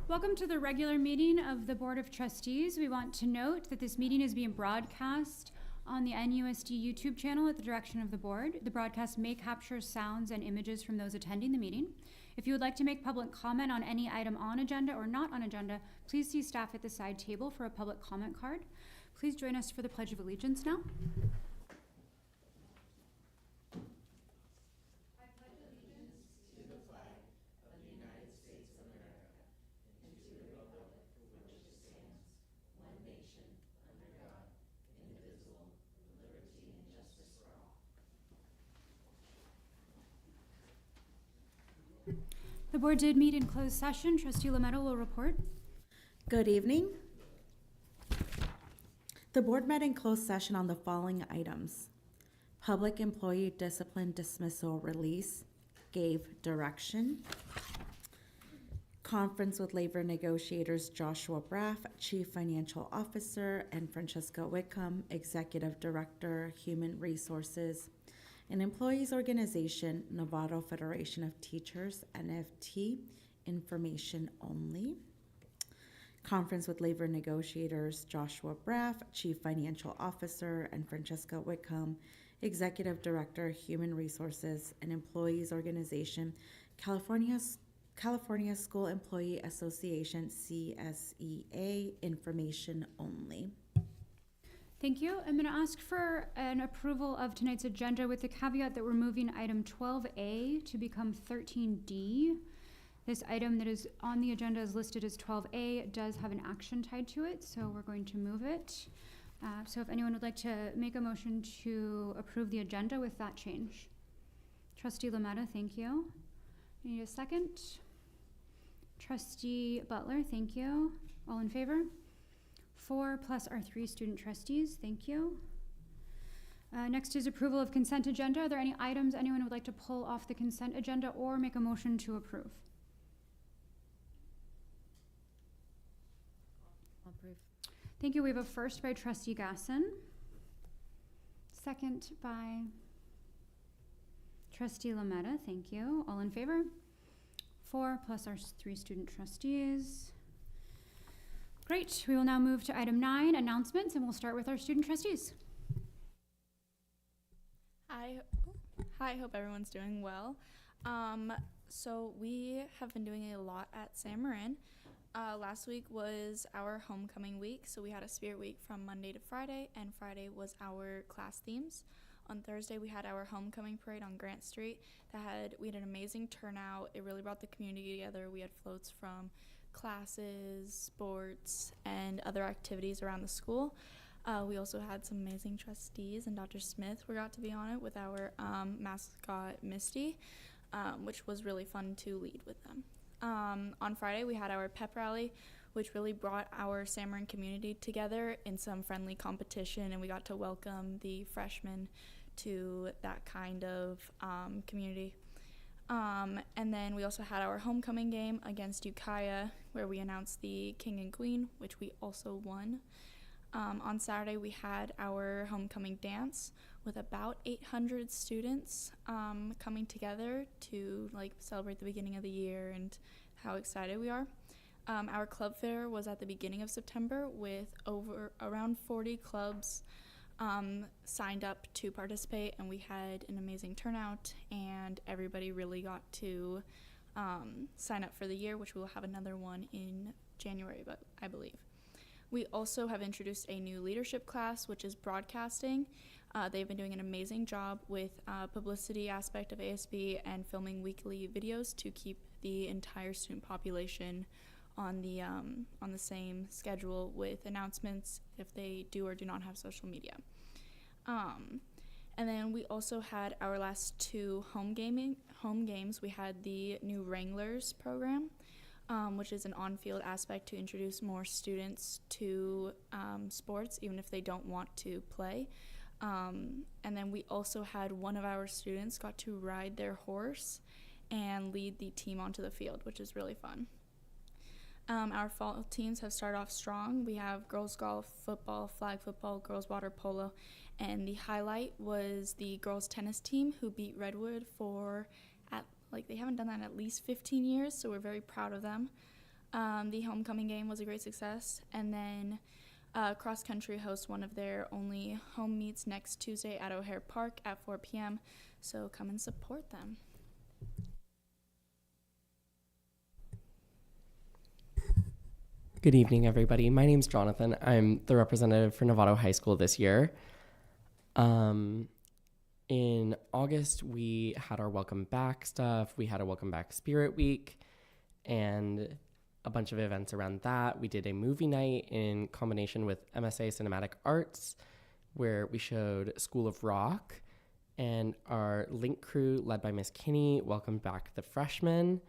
Welcome to the regular meeting of the Board of Trustees. We want to note that this meeting is being broadcast on the NUSD YouTube channel at the direction of the board. The broadcast may capture sounds and images from those attending the meeting. If you would like to make public comment on any item on agenda or not on agenda, please see staff at the side table for a public comment card. Please join us for the Pledge of Allegiance now. The board did meet in closed session. Trustee Novato will report. Good evening. The board met in closed session on the following items. Public employee discipline dismissal release, gave direction. Conference with labor negotiators Joshua Braff, Chief Financial Officer, and Francesca Wickham, Executive Director, Human Resources. An employees organization, Novato Federation of Teachers, NFT, information only. Conference with labor negotiators Joshua Braff, Chief Financial Officer, and Francesca Wickham, Executive Director, Human Resources, an employees organization, California School Employee Association, CSEA, information only. Thank you. I'm going to ask for an approval of tonight's agenda with the caveat that we're moving item 12A to become 13D. This item that is on the agenda is listed as 12A. It does have an action tied to it, so we're going to move it. So if anyone would like to make a motion to approve the agenda with that change. Trustee Novato, thank you. I need a second. Trustee Butler, thank you. All in favor? 4 plus our 3 student trustees, thank you. Next is approval of consent agenda. Are there any items anyone would like to pull off the consent agenda or make a motion to approve? I'll approve. Thank you. We have a first by Trustee Gasson. Second by Trustee Novato, thank you. All in favor? 4 plus our 3 student trustees. Great. We will now move to item 9, announcements, and we'll start with our student trustees. Hi, hope everyone's doing well. So we have been doing a lot at San Marin. Last week was our homecoming week, so we had a spirit week from Monday to Friday, and Friday was our class themes. On Thursday, we had our homecoming parade on Grant Street. We had an amazing turnout. It really brought the community together. We had floats from classes, sports, and other activities around the school. We also had some amazing trustees, and Dr. Smith got to be on it with our mascot Misty, which was really fun to lead with them. On Friday, we had our pep rally, which really brought our San Marin community together in some friendly competition, and we got to welcome the freshmen to that kind of community. And then we also had our homecoming game against Ukiah, where we announced the king and queen, which we also won. On Saturday, we had our homecoming dance with about 800 students coming together to celebrate the beginning of the year and how excited we are. Our club fair was at the beginning of September with around 40 clubs signed up to participate, and we had an amazing turnout, and everybody really got to sign up for the year, which we will have another one in January, I believe. We also have introduced a new leadership class, which is broadcasting. They've been doing an amazing job with publicity aspect of ASB and filming weekly videos to keep the entire student population on the same schedule with announcements if they do or do not have social media. And then we also had our last 2 home games. We had the new Wranglers program, which is an on-field aspect to introduce more students to sports, even if they don't want to play. And then we also had one of our students got to ride their horse and lead the team onto the field, which is really fun. Our fall teams have started off strong. We have girls golf, football, flag football, girls water polo, and the highlight was the girls tennis team who beat Redwood they haven't done that in at least 15 years, so we're very proud of them. The homecoming game was a great success. And then cross country hosts one of their only home meets next Tuesday at O'Hare Park at 4 p.m. So come and support them. Good evening, everybody. My name's Jonathan. I'm the representative for Novato High School this year. In August, we had our welcome back stuff. We had a welcome back spirit week and a bunch of events around that. We did a movie night in combination with MSA Cinematic Arts, where we showed School of Rock, and our link crew, led by Miss Kinney, welcomed back the freshmen.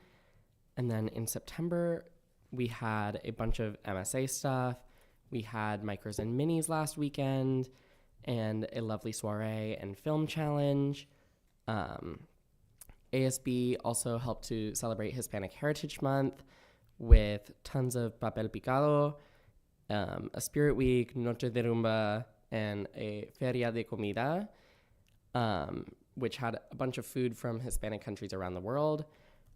And then in September, we had a bunch of MSA stuff. We had Micros and Minis last weekend and a lovely soiree and film challenge. ASB also helped to celebrate Hispanic Heritage Month with tons of papel picado, a spirit week, noche de rumba, and a feria de comida, which had a bunch of food from Hispanic countries around the world.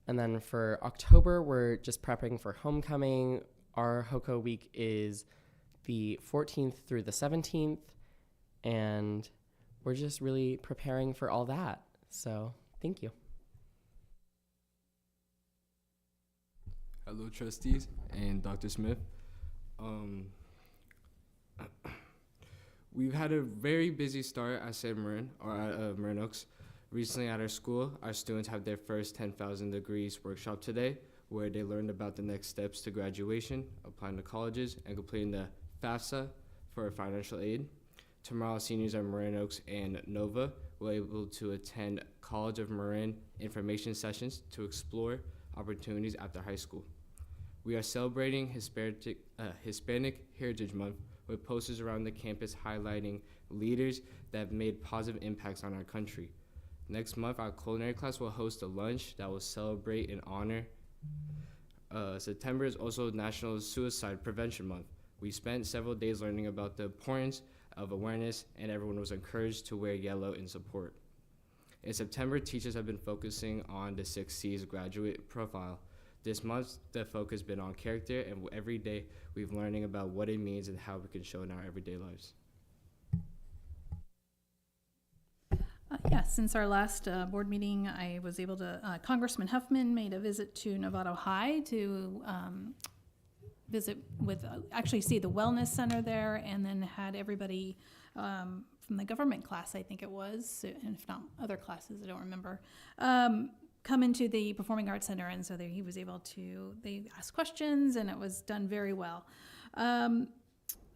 And then for October, we're just prepping for homecoming. Our HOCO week is the 14th through the 17th, and we're just really preparing for all that. So thank you. Hello, trustees and Dr. Smith. We've had a very busy start at San Marin, or at Marin Oaks. Recently at our school, our students have their first 10,000 degrees workshop today, where they learned about the next steps to graduation, applying to colleges, and completing the FAFSA for financial aid. Tomorrow, seniors at Marin Oaks and Nova will be able to attend College of Marin information sessions to explore opportunities after high school. We are celebrating Hispanic Heritage Month with posters around the campus highlighting leaders that have made positive impacts on our country. Next month, our culinary class will host a lunch that will celebrate and honor. September is also National Suicide Prevention Month. We spent several days learning about the importance of awareness, and everyone was encouraged to wear yellow in support. In September, teachers have been focusing on the 6 C's graduate profile. This month, the focus has been on character, and every day we've learning about what it means and how we can show in our everyday lives. Since our last board meeting, I was able to, Congressman Huffman made a visit to Novato High to visit with, actually see the wellness center there, and then had everybody from the government class, I think it was, and if not other classes, I don't remember, come into the Performing Arts Center, and so he was able to, they asked questions, and it was done very well.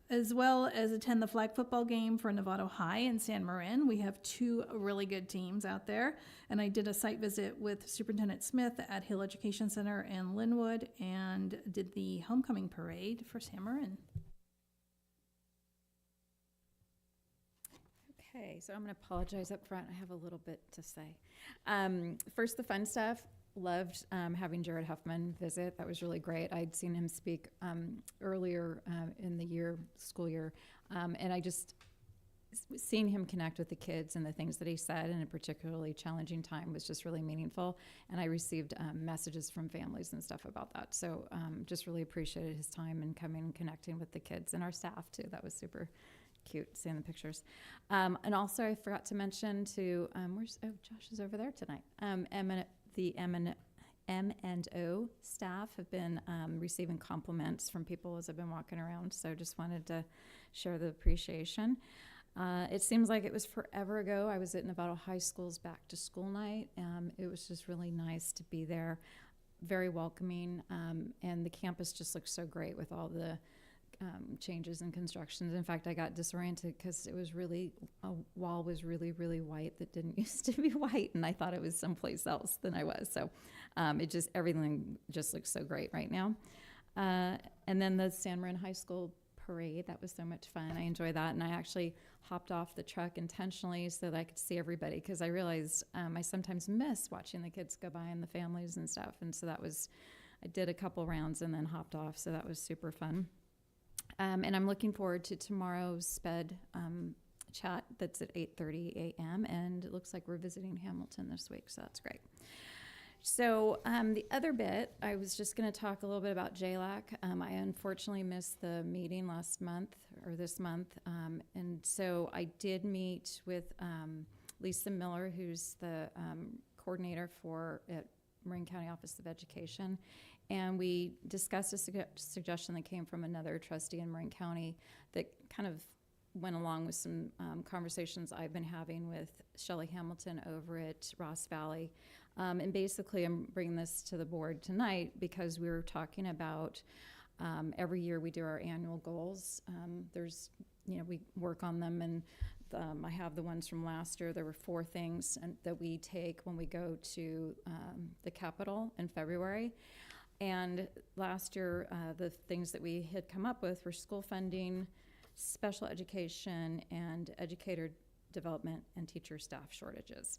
As well as attend the flag football game for Novato High in San Marin. We have 2 really good teams out there, and I did a site visit with Superintendent Smith at Hill Education Center in Linwood and did the homecoming parade for San Marin. Okay, so I'm going to apologize up front. I have a little bit to say. First, the fun stuff. Loved having Jared Huffman visit. That was really great. I'd seen him speak earlier in the school year, and I just seeing him connect with the kids and the things that he said in a particularly challenging time was just really meaningful. And I received messages from families and stuff about that. So just really appreciated his time and coming and connecting with the kids and our staff too. That was super cute seeing the pictures. And also I forgot to mention to, Josh is over there tonight. The M&O staff have been receiving compliments from people as I've been walking around, so just wanted to share the appreciation. It seems like it was forever ago. I was at Novato High School's back to school night. It was just really nice to be there, very welcoming, and the campus just looks so great with all the changes and constructions. In fact, I got disoriented because it was really, a wall was really, really white that didn't used to be white, and I thought it was someplace else than I was. So everything just looks so great right now. And then the San Marin High School parade, that was so much fun. I enjoyed that, and I actually hopped off the truck intentionally so that I could see everybody, because I realized I sometimes miss watching the kids go by and the families and stuff, and so I did a couple rounds and then hopped off, so that was super fun. And I'm looking forward to tomorrow's SPED chat that's at 8:30 a.m. And it looks like we're visiting Hamilton this week, so that's great. So the other bit, I was just going to talk a little bit about JLAC. I unfortunately missed the meeting last month or this month. And so I did meet with Lisa Miller, who's the coordinator at Marin County Office of Education. And we discussed a suggestion that came from another trustee in Marin County that kind of went along with some conversations I've been having with Shelley Hamilton over at Ross Valley. And basically, I'm bringing this to the board tonight because we were talking about every year we do our annual goals. We work on them, and I have the ones from last year. There were 4 things that we take when we go to the Capitol in February. And last year, the things that we had come up with were school funding, special education, and educator development and teacher staff shortages.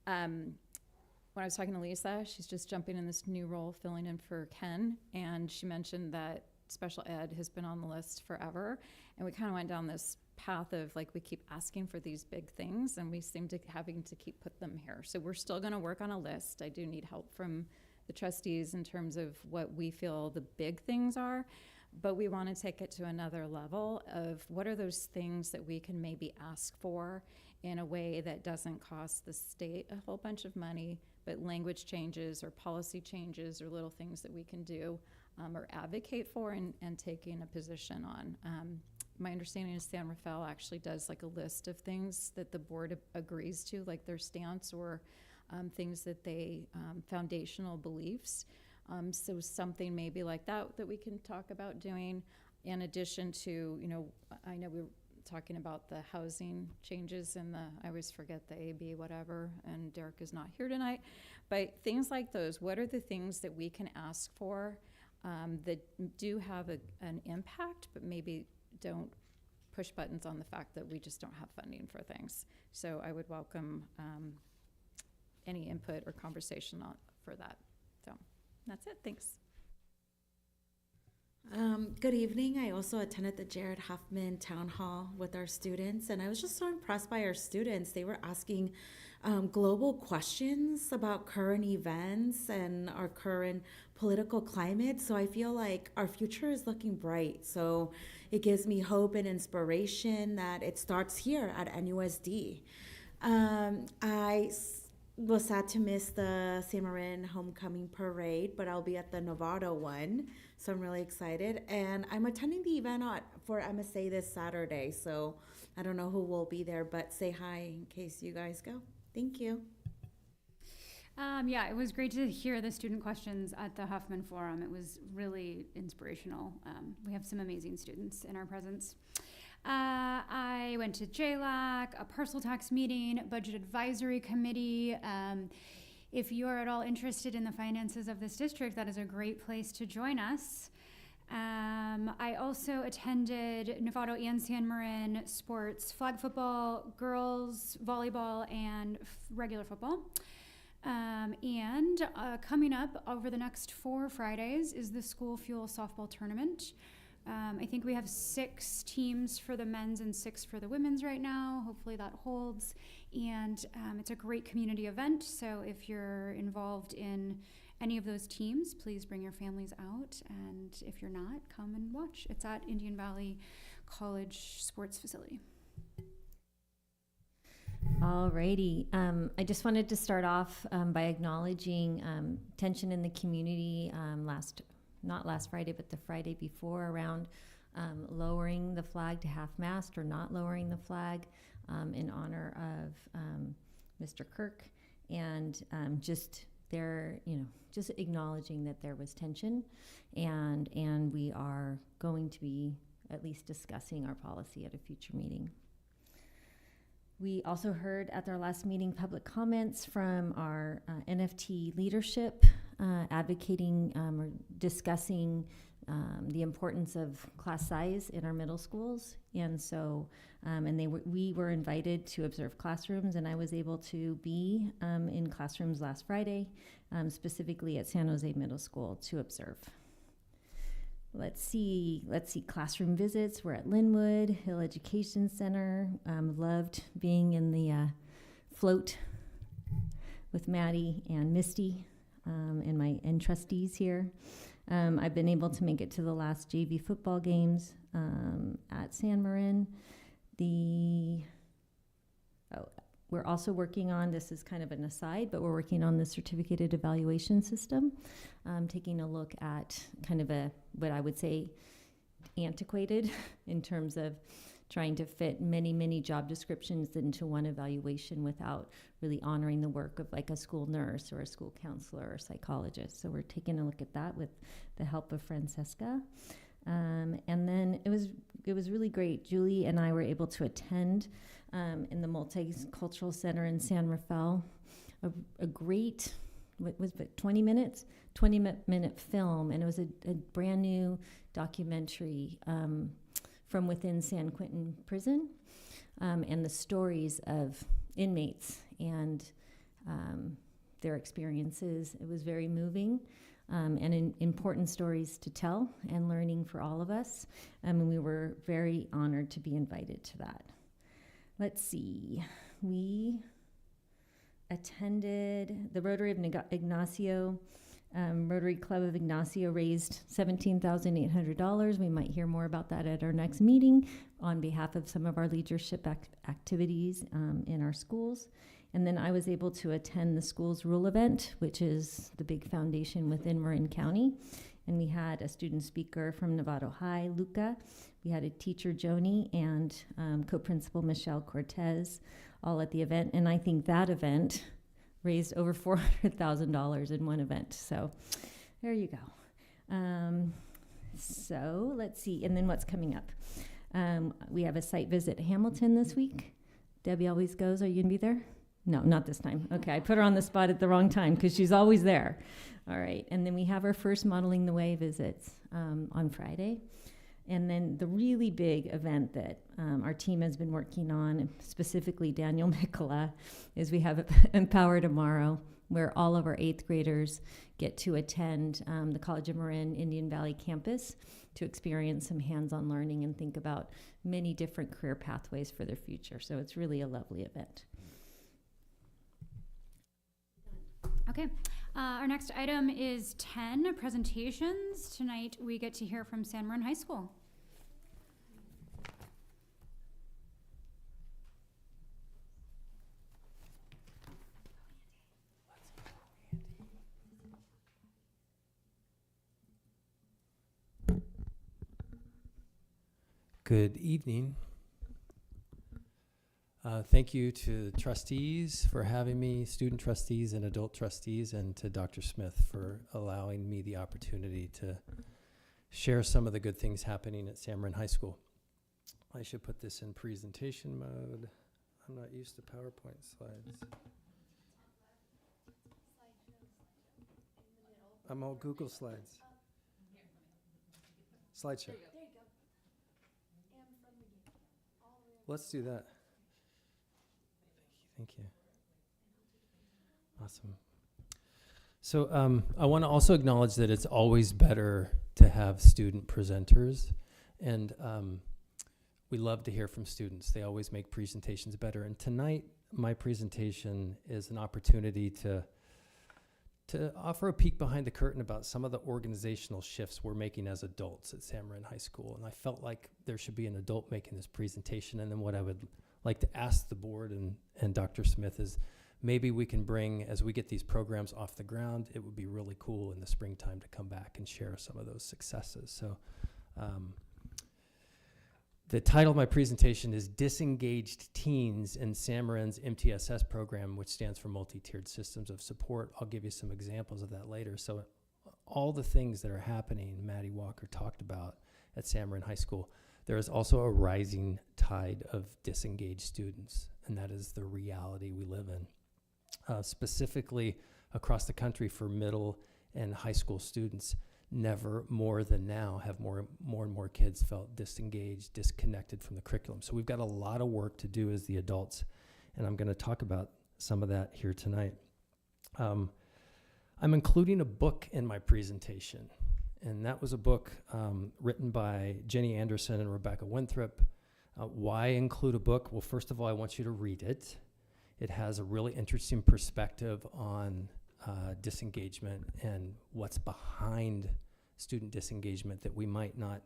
When I was talking to Lisa, she's just jumping in this new role, filling in for Ken, and she mentioned that special ed has been on the list forever, and we kind of went down this path of we keep asking for these big things, and we seem to having to keep put them here. So we're still going to work on a list. I do need help from the trustees in terms of what we feel the big things are, but we want to take it to another level of what are those things that we can maybe ask for in a way that doesn't cost the state a whole bunch of money, but language changes or policy changes or little things that we can do or advocate for and taking a position on. My understanding is San Rafael actually does a list of things that the board agrees to, like their stance or things that they, foundational beliefs. So something maybe like that we can talk about doing in addition to, I know we were talking about the housing changes and I always forget the AB whatever, and Derek is not here tonight, but things like those, what are the things that we can ask for that do have an impact, but maybe don't push buttons on the fact that we just don't have funding for things. So I would welcome any input or conversation for that. So that's it. Thanks. Good evening. I also attended the Jared Huffman Town Hall with our students, and I was just so impressed by our students. They were asking global questions about current events and our current political climate. So I feel like our future is looking bright. So it gives me hope and inspiration that it starts here at NUSD. I was sad to miss the San Marin Homecoming Parade, but I'll be at the Novato one, so I'm really excited. And I'm attending the event for MSA this Saturday, so I don't know who will be there, but say hi in case you guys go. Thank you. Yeah, it was great to hear the student questions at the Huffman Forum. It was really inspirational. We have some amazing students in our presence. I went to JLAC, a parcel tax meeting, budget advisory committee. If you are at all interested in the finances of this district, that is a great place to join us. I also attended Novato and San Marin sports, flag football, girls volleyball, and regular football. And coming up over the next 4 Fridays is the school fuel softball tournament. I think we have 6 teams for the men's and 6 for the women's right now. Hopefully that holds. And it's a great community event. So if you're involved in any of those teams, please bring your families out. And if you're not, come and watch. It's at Indian Valley College Sports Facility. Alrighty. I just wanted to start off by acknowledging tension in the community not last Friday, but the Friday before around lowering the flag to half-mast or not lowering the flag in honor of Mr. Kirk, and just acknowledging that there was tension, and we are going to be at least discussing our policy at a future meeting. We also heard at our last meeting public comments from our NFT leadership advocating or discussing the importance of class size in our middle schools. And so, we were invited to observe classrooms, and I was able to be in classrooms last Friday, specifically at San Jose Middle School to observe. Let's see classroom visits. We're at Linwood Hill Education Center. Loved being in the float with Maddie and Misty. and trustees here. I've been able to make it to the last JV football games at San Marin. We're also working on, this is kind of an aside, but we're working on the certificated evaluation system, taking a look at kind of what I would say antiquated in terms of trying to fit many job descriptions into one evaluation without really honoring the work of like a school nurse or a school counselor or psychologist. So we're taking a look at that with the help of Francesca. And then it was really great. Julie and I were able to attend in the Multicultural Center in San Rafael, a great, what was it, 20-minute film, and it was a brand new documentary from within San Quentin prison, and the stories of inmates and their experiences. It was very moving. And important stories to tell and learning for all of us. And we were very honored to be invited to that. Let's see. We attended the Rotary of Ignacio. Rotary Club of Ignacio raised $17,800. We might hear more about that at our next meeting on behalf of some of our leadership activities in our schools. And then I was able to attend the school's rule event, which is the big foundation within Marin County. And we had a student speaker from Novato High, Luca. We had a teacher, Joni, and co-principal Michelle Cortez, all at the event. And I think that event raised over $400,000 in one event. So there you go. So let's see. And then what's coming up? We have a site visit at Hamilton this week. Debbie always goes. Are you going to be there? No, not this time. Okay, I put her on the spot at the wrong time because she's always there. All right, and then we have our first Modeling the Way visits on Friday. And then the really big event that our team has been working on, specifically Daniel Mikola, is we have Empower Tomorrow, where all of our 8th graders get to attend the College of Marin Indian Valley campus to experience some hands-on learning and think about many different career pathways for their future. So it's really a lovely event. Okay, our next item is 10 presentations. Tonight we get to hear from San Marin High School. Good evening. Thank you to the trustees for having me, student trustees and adult trustees, and to Dr. Smith for allowing me the opportunity to share some of the good things happening at San Marin High School. I should put this in presentation mode. I'm not used to PowerPoint slides. I'm all Google Slides. Slideshow. Let's do that. Thank you. Awesome. So I want to also acknowledge that it's always better to have student presenters, and we love to hear from students. They always make presentations better. And tonight, my presentation is an opportunity to offer a peek behind the curtain about some of the organizational shifts we're making as adults at San Marin High School. And I felt like there should be an adult making this presentation. And then what I would like to ask the board and Dr. Smith is maybe we can bring, as we get these programs off the ground, it would be really cool in the springtime to come back and share some of those successes. So the title of my presentation is Disengaged Teens in San Marin's MTSS program, which stands for Multi-Tiered Systems of Support. I'll give you some examples of that later. So all the things that are happening, Maddie Walker talked about at San Marin High School, there is also a rising tide of disengaged students, and that is the reality we live in. Specifically across the country for middle and high school students, never more than now have more and more kids felt disengaged, disconnected from the curriculum. So we've got a lot of work to do as the adults, and I'm going to talk about some of that here tonight. I'm including a book in my presentation, and that was a book written by Jenny Anderson and Rebecca Winthrop. Why include a book? Well, first of all, I want you to read it. It has a really interesting perspective on disengagement and what's behind student disengagement that we might not,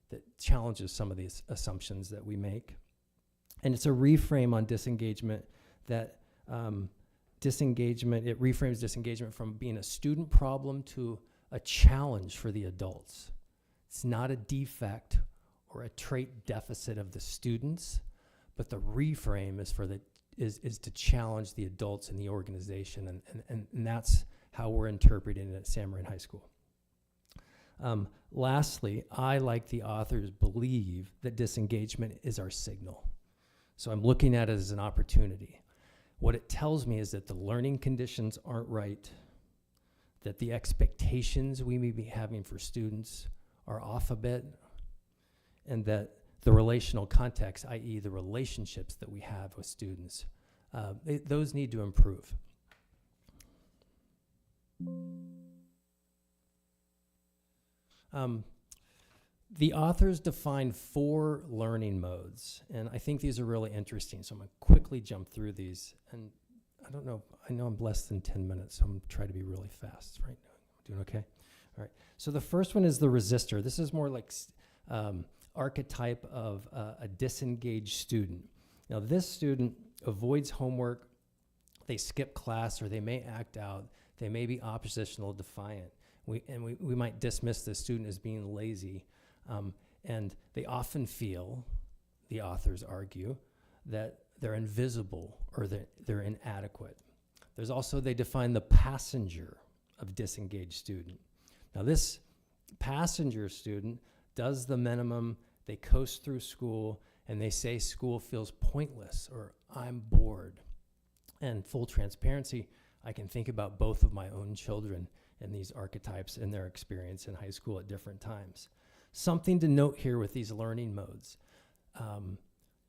that challenges some of these assumptions that we make. And it's a reframe on disengagement that it reframes disengagement from being a student problem to a challenge for the adults. It's not a defect or a trait deficit of the students, but the reframe is to challenge the adults in the organization, and that's how we're interpreting it at San Marin High School. Lastly, I, like the authors, believe that disengagement is our signal. So I'm looking at it as an opportunity. What it tells me is that the learning conditions aren't right, that the expectations we may be having for students are off a bit, and that the relational context, i.e. the relationships that we have with students, those need to improve. The authors define 4 learning modes, and I think these are really interesting, so I'm going to quickly jump through these. And I know I'm less than 10 minutes, so I'm going to try to be really fast right now. Doing okay? All right. So the first one is the resistor. This is more like archetype of a disengaged student. Now, this student avoids homework, they skip class, or they may act out. They may be oppositional, defiant. We might dismiss the student as being lazy. And they often feel, the authors argue, that they're invisible or that they're inadequate. There's also, they define the passenger of disengaged student. Now, this passenger student does the minimum, they coast through school, and they say school feels pointless or I'm bored. And full transparency, I can think about both of my own children and these archetypes and their experience in high school at different times. Something to note here with these learning modes.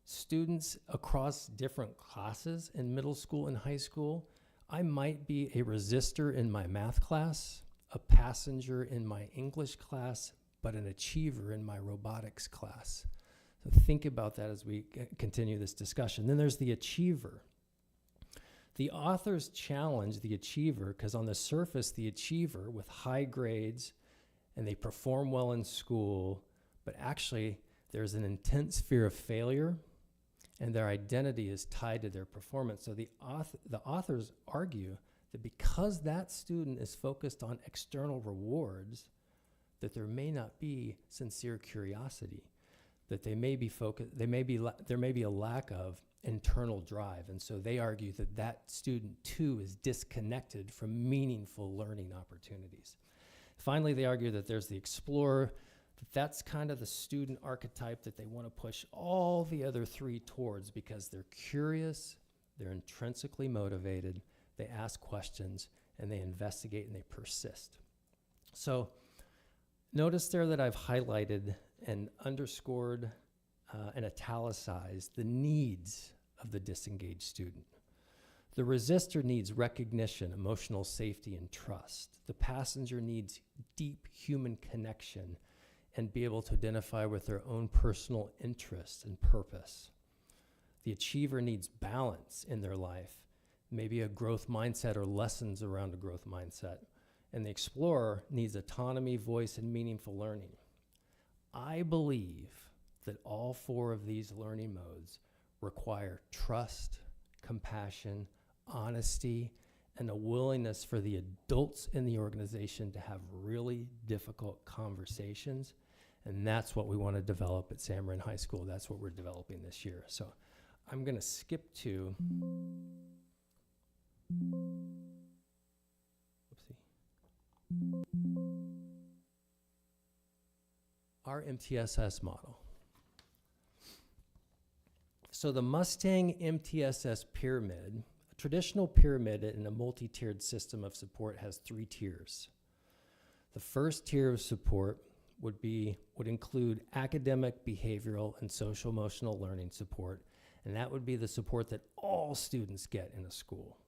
Students across different classes in middle school and high school, I might be a resistor in my math class, a passenger in my English class, but an achiever in my robotics class. So think about that as we continue this discussion. Then there's the achiever. The authors challenge the achiever because on the surface, the achiever with high grades and they perform well in school, but actually there's an intense fear of failure and their identity is tied to their performance. So the authors argue that because that student is focused on external rewards, that there may not be sincere curiosity, that there may be a lack of internal drive. And so they argue that that student too is disconnected from meaningful learning opportunities. Finally, they argue that there's the explorer, that's kind of the student archetype that they want to push all the other 3 towards because they're curious, they're intrinsically motivated, they ask questions, and they investigate and they persist. So notice there that I've highlighted and underscored and italicized the needs of the disengaged student. The resistor needs recognition, emotional safety, and trust. The passenger needs deep human connection and be able to identify with their own personal interests and purpose. The achiever needs balance in their life, maybe a growth mindset or lessons around a growth mindset. And the explorer needs autonomy, voice, and meaningful learning. I believe that all 4 of these learning modes require trust, compassion, honesty, and a willingness for the adults in the organization to have really difficult conversations. And that's what we want to develop at San Marin High School. That's what we're developing this year. So I'm going to skip to, our MTSS model. So the Mustang MTSS pyramid, a traditional pyramid in a multi-tiered system of support has 3 tiers. The first tier of support would include academic, behavioral, and social emotional learning support, and that would be the support that all students get in a school.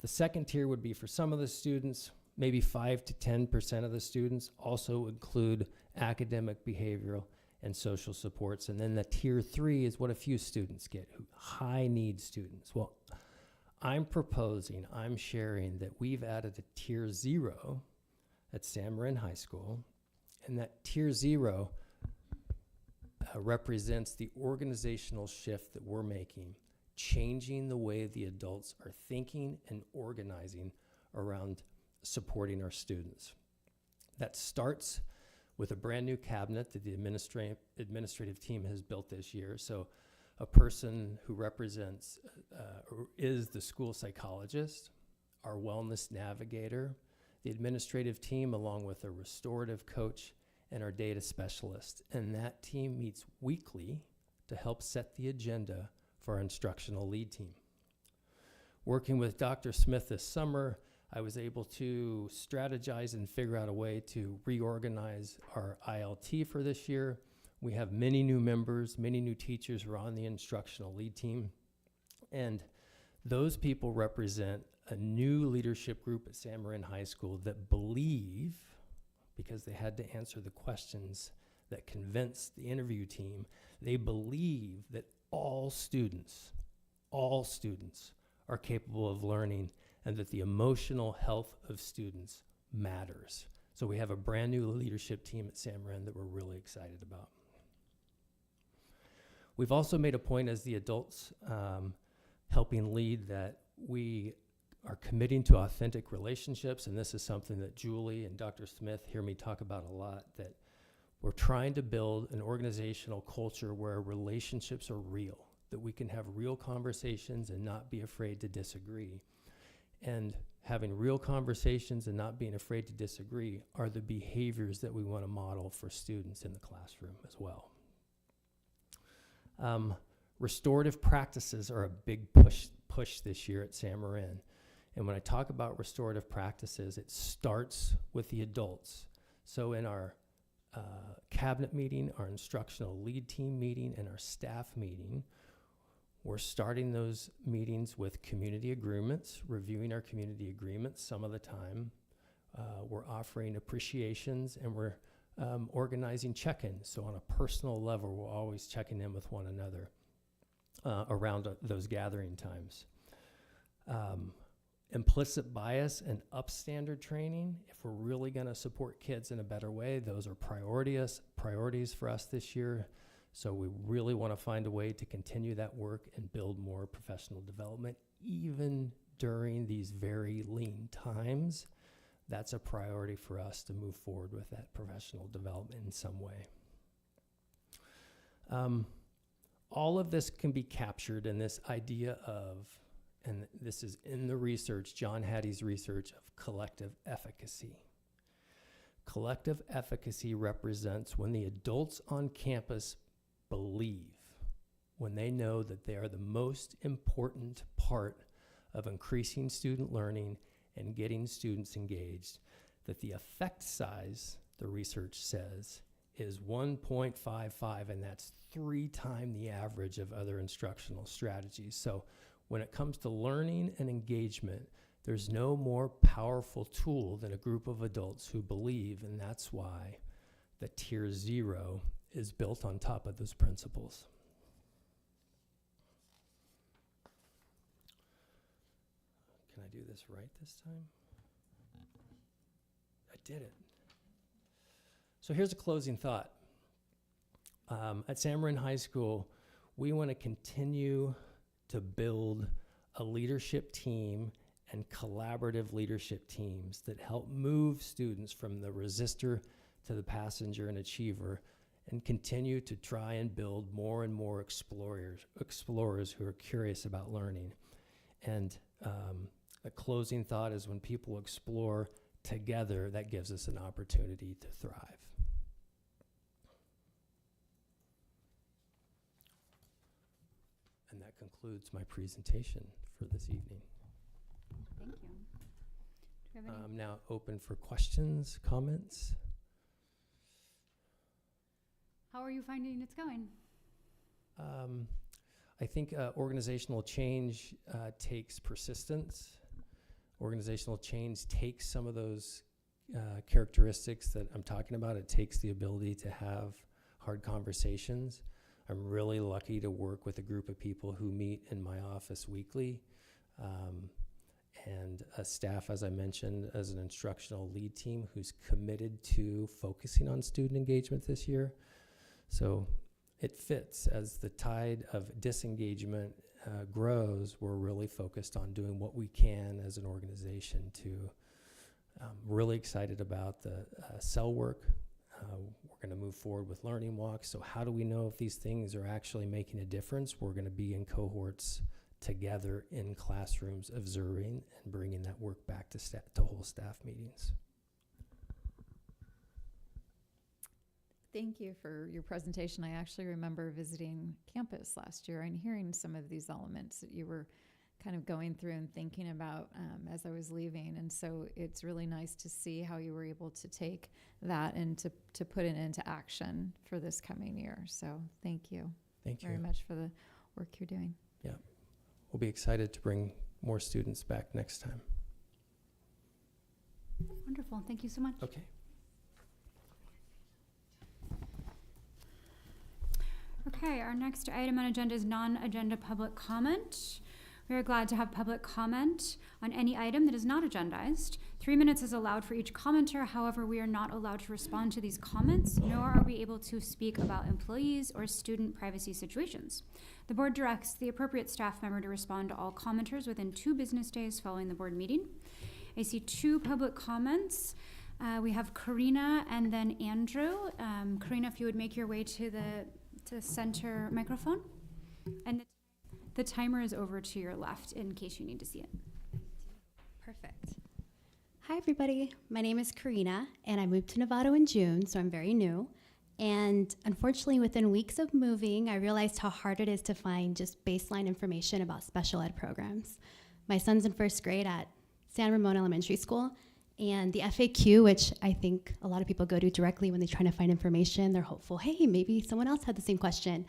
The second tier would be for some of the students, maybe 5 to 10% of the students also include academic, behavioral, and social supports. And then the tier 3 is what a few students get, high need students. Well, I'm sharing that we've added a tier 0 at San Marin High School, and that tier 0 represents the organizational shift that we're making, changing the way the adults are thinking and organizing around supporting our students. That starts with a brand new cabinet that the administrative team has built this year. So a person who represents or is the school psychologist, our wellness navigator, the administrative team, along with a restorative coach and our data specialist. And that team meets weekly to help set the agenda for our instructional lead team. Working with Dr. Smith this summer, I was able to strategize and figure out a way to reorganize our ILT for this year. We have many new members, many new teachers who are on the instructional lead team. And those people represent a new leadership group at San Marin High School that believe, because they had to answer the questions that convinced the interview team, they believe that all students are capable of learning and that the emotional health of students matters. So we have a brand new leadership team at San Marin that we're really excited about. We've also made a point as the adults helping lead that we are committing to authentic relationships, and this is something that Julie and Dr. Smith hear me talk about a lot, that we're trying to build an organizational culture where relationships are real, that we can have real conversations and not be afraid to disagree. And having real conversations and not being afraid to disagree are the behaviors that we want to model for students in the classroom as well. Restorative practices are a big push this year at San Marin. And when I talk about restorative practices, it starts with the adults. So in our cabinet meeting, our instructional lead team meeting, and our staff meeting, we're starting those meetings with community agreements, reviewing our community agreements some of the time. We're offering appreciations, and we're organizing check-ins. So on a personal level, we're always checking in with one another around those gathering times. Implicit bias and upstander training, if we're really going to support kids in a better way, those are priorities for us this year. So we really want to find a way to continue that work and build more professional development, even during these very lean times. That's a priority for us to move forward with that professional development in some way. All of this can be captured in this idea of, and this is in the research, John Hattie's research, of collective efficacy. Collective efficacy represents when the adults on campus believe, when they know that they are the most important part of increasing student learning and getting students engaged, that the effect size, the research says, is 1.55, and that's 3 times the average of other instructional strategies. So when it comes to learning and engagement, there's no more powerful tool than a group of adults who believe, and that's why the tier 0 is built on top of those principles. Can I do this right this time? I did it. So here's a closing thought. At San Marin High School, we want to continue to build a leadership team and collaborative leadership teams that help move students from the resistor to the passenger and achiever, and continue to try and build more and more explorers who are curious about learning. And a closing thought is, when people explore together, that gives us an opportunity to thrive. And that concludes my presentation for this evening. Thank you. Do we have any? I'm now open for questions, comments. How are you finding it's going? I think organizational change takes persistence. Organizational change takes some of those characteristics that I'm talking about. It takes the ability to have hard conversations. I'm really lucky to work with a group of people who meet in my office weekly. and a staff, as I mentioned, as an instructional lead team who's committed to focusing on student engagement this year. So it fits as the tide of disengagement grows. We're really focused on doing what we can as an organization to really excited about the cell work. We're going to move forward with learning walks. So how do we know if these things are actually making a difference? We're going to be in cohorts together in classrooms observing and bringing that work back to whole staff meetings. Thank you for your presentation. I actually remember visiting campus last year and hearing some of these elements that you were kind of going through and thinking about as I was leaving. And so it's really nice to see how you were able to take that and to put it into action for this coming year. So thank you. Thank you very much for the work you're doing. Yeah. We'll be excited to bring more students back next time. Wonderful. Thank you so much. Okay. Okay, our next item on agenda is non-agenda public comment. We are glad to have public comment on any item that is not agendized. 3 minutes is allowed for each commenter. However, we are not allowed to respond to these comments, nor are we able to speak about employees or student privacy situations. The board directs the appropriate staff member to respond to all commenters within 2 business days following the board meeting. I see 2 public comments. We have Karina and then Andrew. Karina, if you would make your way to the center microphone. And the timer is over to your left in case you need to see it. Perfect. Hi, everybody. My name is Karina, and I moved to Novato in June, so I'm very new. And unfortunately, within weeks of moving, I realized how hard it is to find just baseline information about special ed programs. My son's in 1st grade at San Ramon Elementary School, and the FAQ, which I think a lot of people go to directly when they're trying to find information, they're hopeful, hey, maybe someone else had the same question,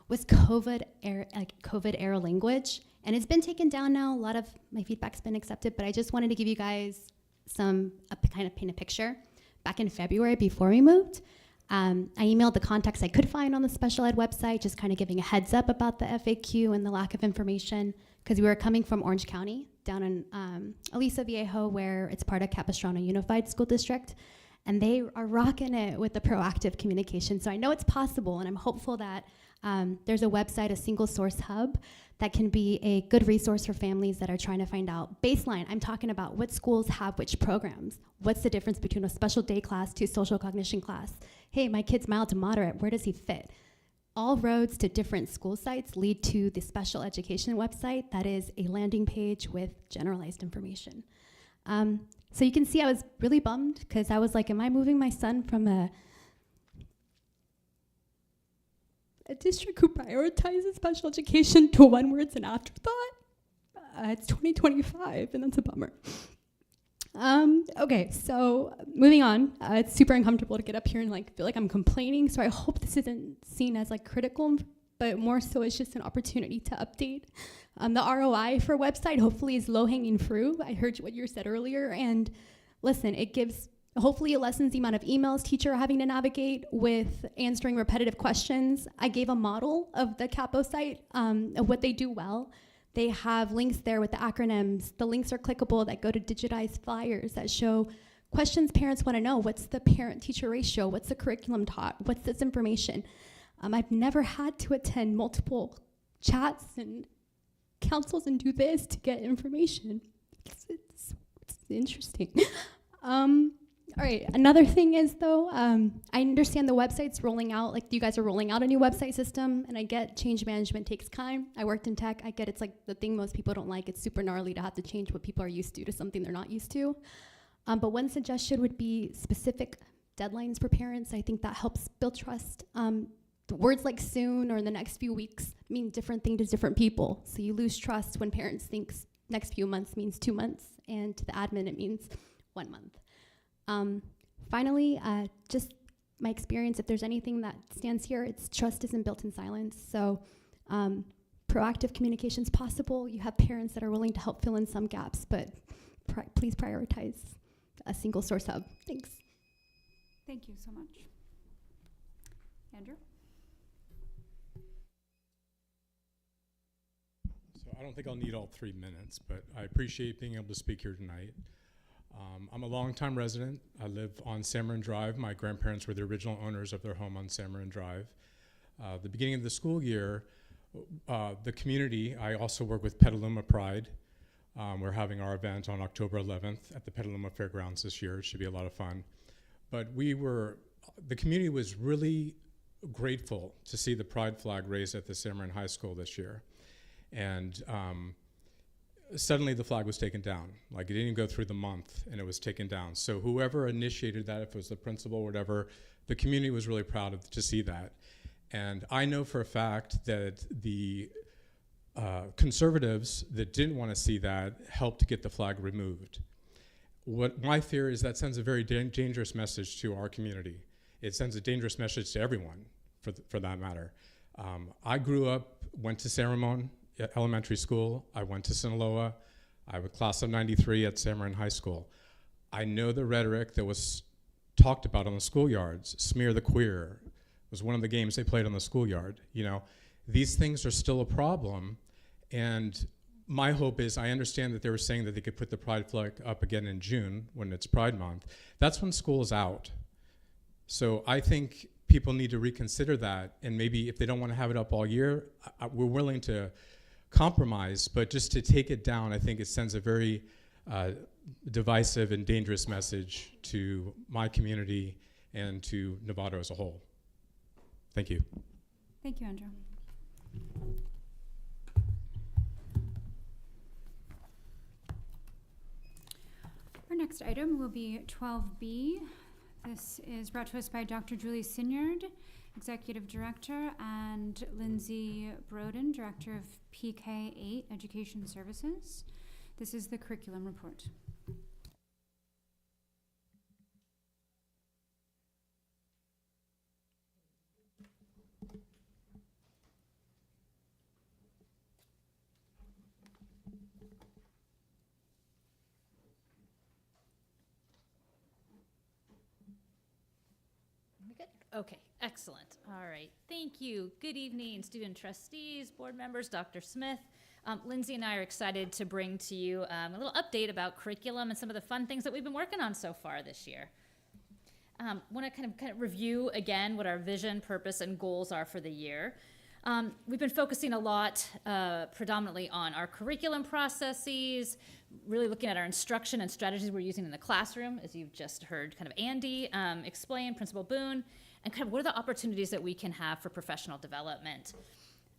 was COVID era language. And it's been taken down now. A lot of my feedback's been accepted, but I just wanted to give you guys kind of paint a picture. Back in February, before we moved, I emailed the contacts I could find on the special ed website, just kind of giving a heads up about the FAQ and the lack of information, because we were coming from Orange County, down in Aliso Viejo, where it's part of Capistrano Unified School District, and they are rocking it with the proactive communication. So I know it's possible, and I'm hopeful that there's a website, a single source hub, that can be a good resource for families that are trying to find out baseline. I'm talking about what schools have which programs. What's the difference between a special day class to social cognition class? Hey, my kid's mild to moderate, where does he fit? All roads to different school sites lead to the special education website that is a landing page with generalized information. So you can see I was really bummed because I was like, am I moving my son from a district who prioritizes special education to one where it's an afterthought? It's 2025, and that's a bummer. Okay, so moving on. It's super uncomfortable to get up here and feel like I'm complaining, so I hope this isn't seen as critical, but more so it's just an opportunity to update. The ROI for website hopefully is low-hanging fruit. I heard what you said earlier, and listen, hopefully it lessens the amount of emails teachers are having to navigate with answering repetitive questions. I gave a model of the Capo site of what they do well. They have links there with the acronyms. The links are clickable that go to digitized flyers that show questions parents want to know. What's the parent-teacher ratio? What's the curriculum taught? What's this information? I've never had to attend multiple chats and councils and do this to get information. It's interesting. All right, another thing is though, I understand the website's rolling out, you guys are rolling out a new website system, and I get change management takes time. I worked in tech, I get it's the thing most people don't like. It's super gnarly to have to change what people are used to something they're not used to. But one suggestion would be specific deadlines for parents. I think that helps build trust. The words like soon or in the next few weeks mean different things to different people. So you lose trust when parents think next few months means 2 months, and to the admin it means 1 month. Finally, just my experience, if there's anything that stands here, it's trust isn't built in silence. So proactive communication is possible. You have parents that are willing to help fill in some gaps, but please prioritize a single source hub. Thanks. Thank you so much. Andrew? So I don't think I'll need all 3 minutes, but I appreciate being able to speak here tonight. I'm a longtime resident. I live on Samarin Drive. My grandparents were the original owners of their home on Samarin Drive. The beginning of the school year, the community, I also work with Petaluma Pride. We're having our event on October 11th at the Petaluma Fairgrounds this year. It should be a lot of fun. But the community was really grateful to see the pride flag raised at the Samarin High School this year. And suddenly the flag was taken down. Like, it didn't even go through the month and it was taken down. So whoever initiated that, if it was the principal or whatever, the community was really proud to see that. And I know for a fact that the conservatives that didn't want to see that helped to get the flag removed. What my fear is that sends a very dangerous message to our community. It sends a dangerous message to everyone, for that matter. I grew up, went to San Ramon Elementary School. I went to Sinaloa. I was class of '93 at Samarin High School. I know the rhetoric that was talked about on the schoolyards. Smear the queer was one of the games they played on the schoolyard. You know, these things are still a problem. And my hope is, I understand that they were saying that they could put the pride flag up again in June when it's Pride Month. That's when school is out. So I think people need to reconsider that, and maybe if they don't want to have it up all year, we're willing to compromise, but just to take it down, I think it sends a very divisive and dangerous message to my community and to Novato as a whole. Thank you. Thank you, Andrew. Our next item will be 12B. This is brought to us by Dr. Julie Sinyard, Executive Director, and Lindsay Broden, Director of PK8 Education Services. This is the curriculum report. Okay, excellent. All right, thank you. Good evening, student trustees, board members, Dr. Smith. Lindsay and I are excited to bring to you a little update about curriculum and some of the fun things that we've been working on so far this year. Want to kind of review again what our vision, purpose, and goals are for the year. We've been focusing a lot predominantly on our curriculum processes, really looking at our instruction and strategies we're using in the classroom, as you've just heard kind of Andy explain, Principal Boone, and kind of what are the opportunities that we can have for professional development.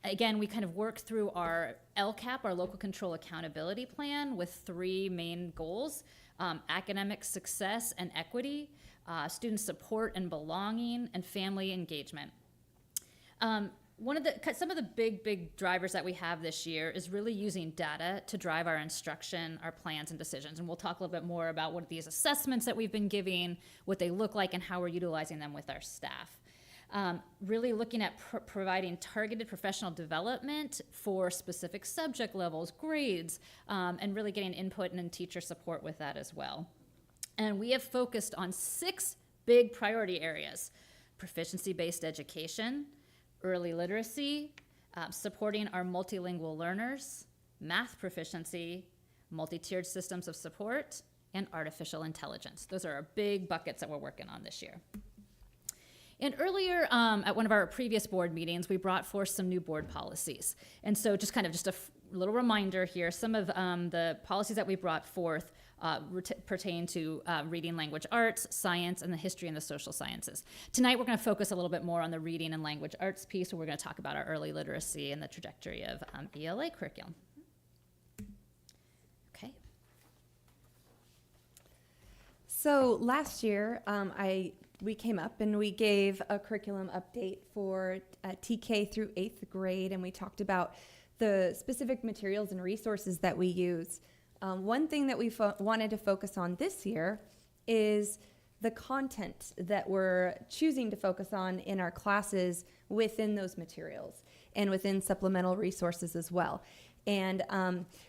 Again, we kind of work through our LCAP, our Local Control Accountability Plan, with 3 main goals: academic success and equity, student support and belonging, and family engagement. Some of the big drivers that we have this year is really using data to drive our instruction, our plans, and decisions. And we'll talk a little bit more about what these assessments that we've been giving, what they look like, and how we're utilizing them with our staff. Really looking at providing targeted professional development for specific subject levels, grades, and really getting input and teacher support with that as well. And we have focused on 6 big priority areas: proficiency-based education, early literacy, supporting our multilingual learners, math proficiency, multi-tiered systems of support, and artificial intelligence. Those are our big buckets that we're working on this year. And earlier, at one of our previous board meetings, we brought forth some new board policies. And so just a little reminder here, some of the policies that we brought forth pertain to reading, language arts, science, and the history and the social sciences. Tonight, we're going to focus a little bit more on the reading and language arts piece, where we're going to talk about our early literacy and the trajectory of ELA curriculum. Okay. So last year, we came up and we gave a curriculum update for TK through 8th grade, and we talked about the specific materials and resources that we use. One thing that we wanted to focus on this year is the content that we're choosing to focus on in our classes within those materials and within supplemental resources as well. And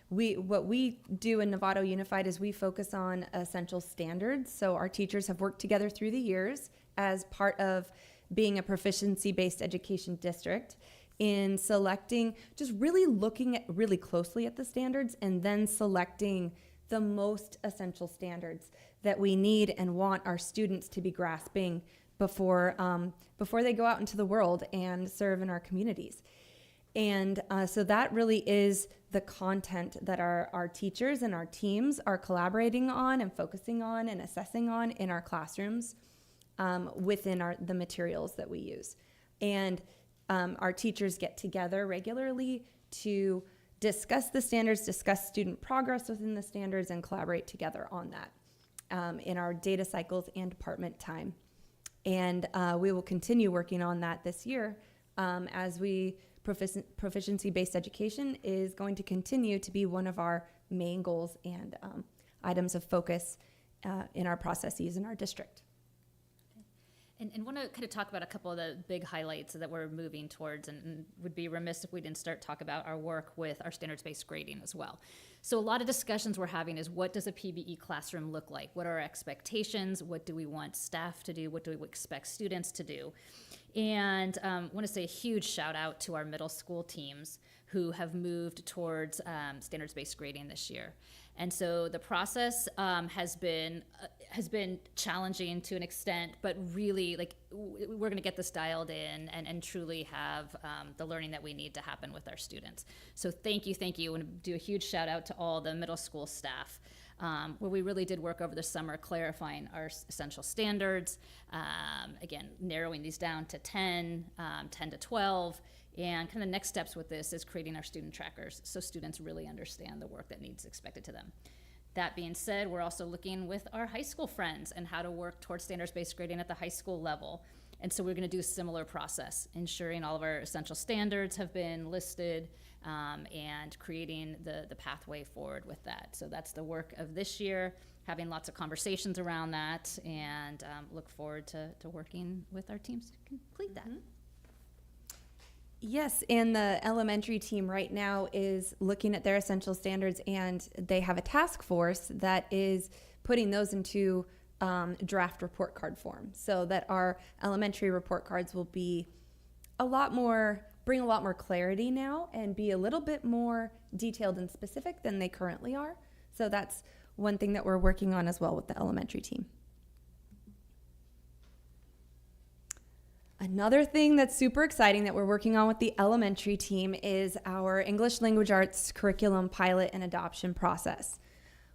what we do in Novato Unified is we focus on essential standards. So our teachers have worked together through the years as part of being a proficiency-based education district in selecting, just really looking at really closely at the standards and then selecting the most essential standards that we need and want our students to be grasping before they go out into the world and serve in our communities. And so that really is the content that our teachers and our teams are collaborating on and focusing on and assessing on in our classrooms within the materials that we use. And our teachers get together regularly to discuss the standards, discuss student progress within the standards, and collaborate together on that in our data cycles and department time. And we will continue working on that this year as proficiency-based education is going to continue to be one of our main goals and items of focus in our processes in our district. And want to kind of talk about a couple of the big highlights that we're moving towards, and would be remiss if we didn't start talk about our work with our standards-based grading as well. So a lot of discussions we're having is, what does a PBE classroom look like? What are our expectations? What do we want staff to do? What do we expect students to do? And I want to say a huge shout out to our middle school teams who have moved towards standards-based grading this year. And so the process has been challenging to an extent, but really, like, we're going to get this dialed in and truly have the learning that we need to happen with our students. So thank you. I want to do a huge shout out to all the middle school staff, where we really did work over the summer clarifying our essential standards, again, narrowing these down to 10 to 12. And kind of the next steps with this is creating our student trackers so students really understand the work that needs expected to them. That being said, we're also looking with our high school friends and how to work towards standards-based grading at the high school level. And so we're going to do a similar process, ensuring all of our essential standards have been listed and creating the pathway forward with that. So that's the work of this year, having lots of conversations around that, and look forward to working with our teams to complete that. Mm-hmm. Yes, and the elementary team right now is looking at their essential standards, and they have a task force that is putting those into draft report card form, so that our elementary report cards will be bring a lot more clarity now and be a little bit more detailed and specific than they currently are. So that's one thing that we're working on as well with the elementary team. Another thing that's super exciting that we're working on with the elementary team is our English Language Arts curriculum pilot and adoption process.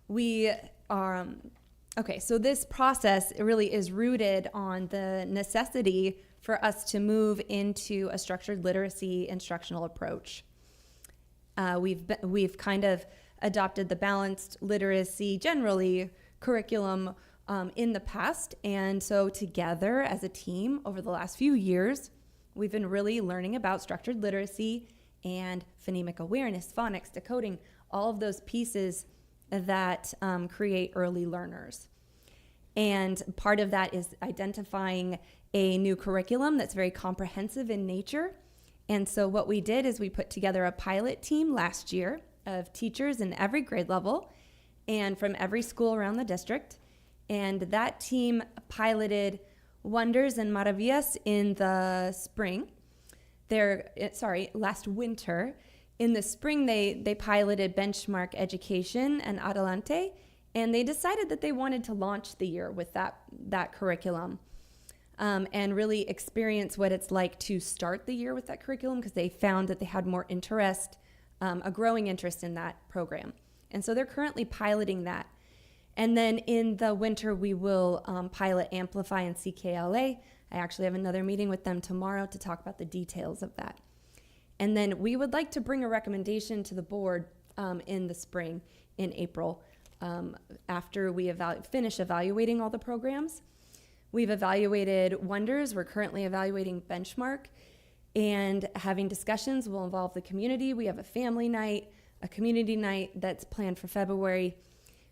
So this process really is rooted on the necessity for us to move into a structured literacy instructional approach. We've kind of adopted the balanced literacy generally curriculum in the past, and so together as a team over the last few years, we've been really learning about structured literacy and phonemic awareness, phonics, decoding, all of those pieces that create early learners. And part of that is identifying a new curriculum that's very comprehensive in nature. And so what we did is we put together a pilot team last year of teachers in every grade level and from every school around the district. And that team piloted Wonders and Maravillas in the spring. Last winter. In the spring, they piloted Benchmark Education and Adelante, and they decided that they wanted to launch the year with that curriculum and really experience what it's like to start the year with that curriculum, because they found that they had more interest, a growing interest in that program. And so they're currently piloting that. And then in the winter, we will pilot Amplify and CKLA. I actually have another meeting with them tomorrow to talk about the details of that. And then we would like to bring a recommendation to the board in the spring, in April, after we finish evaluating all the programs. We've evaluated Wonders. We're currently evaluating Benchmark. And having discussions will involve the community. We have a family night, a community night that's planned for February.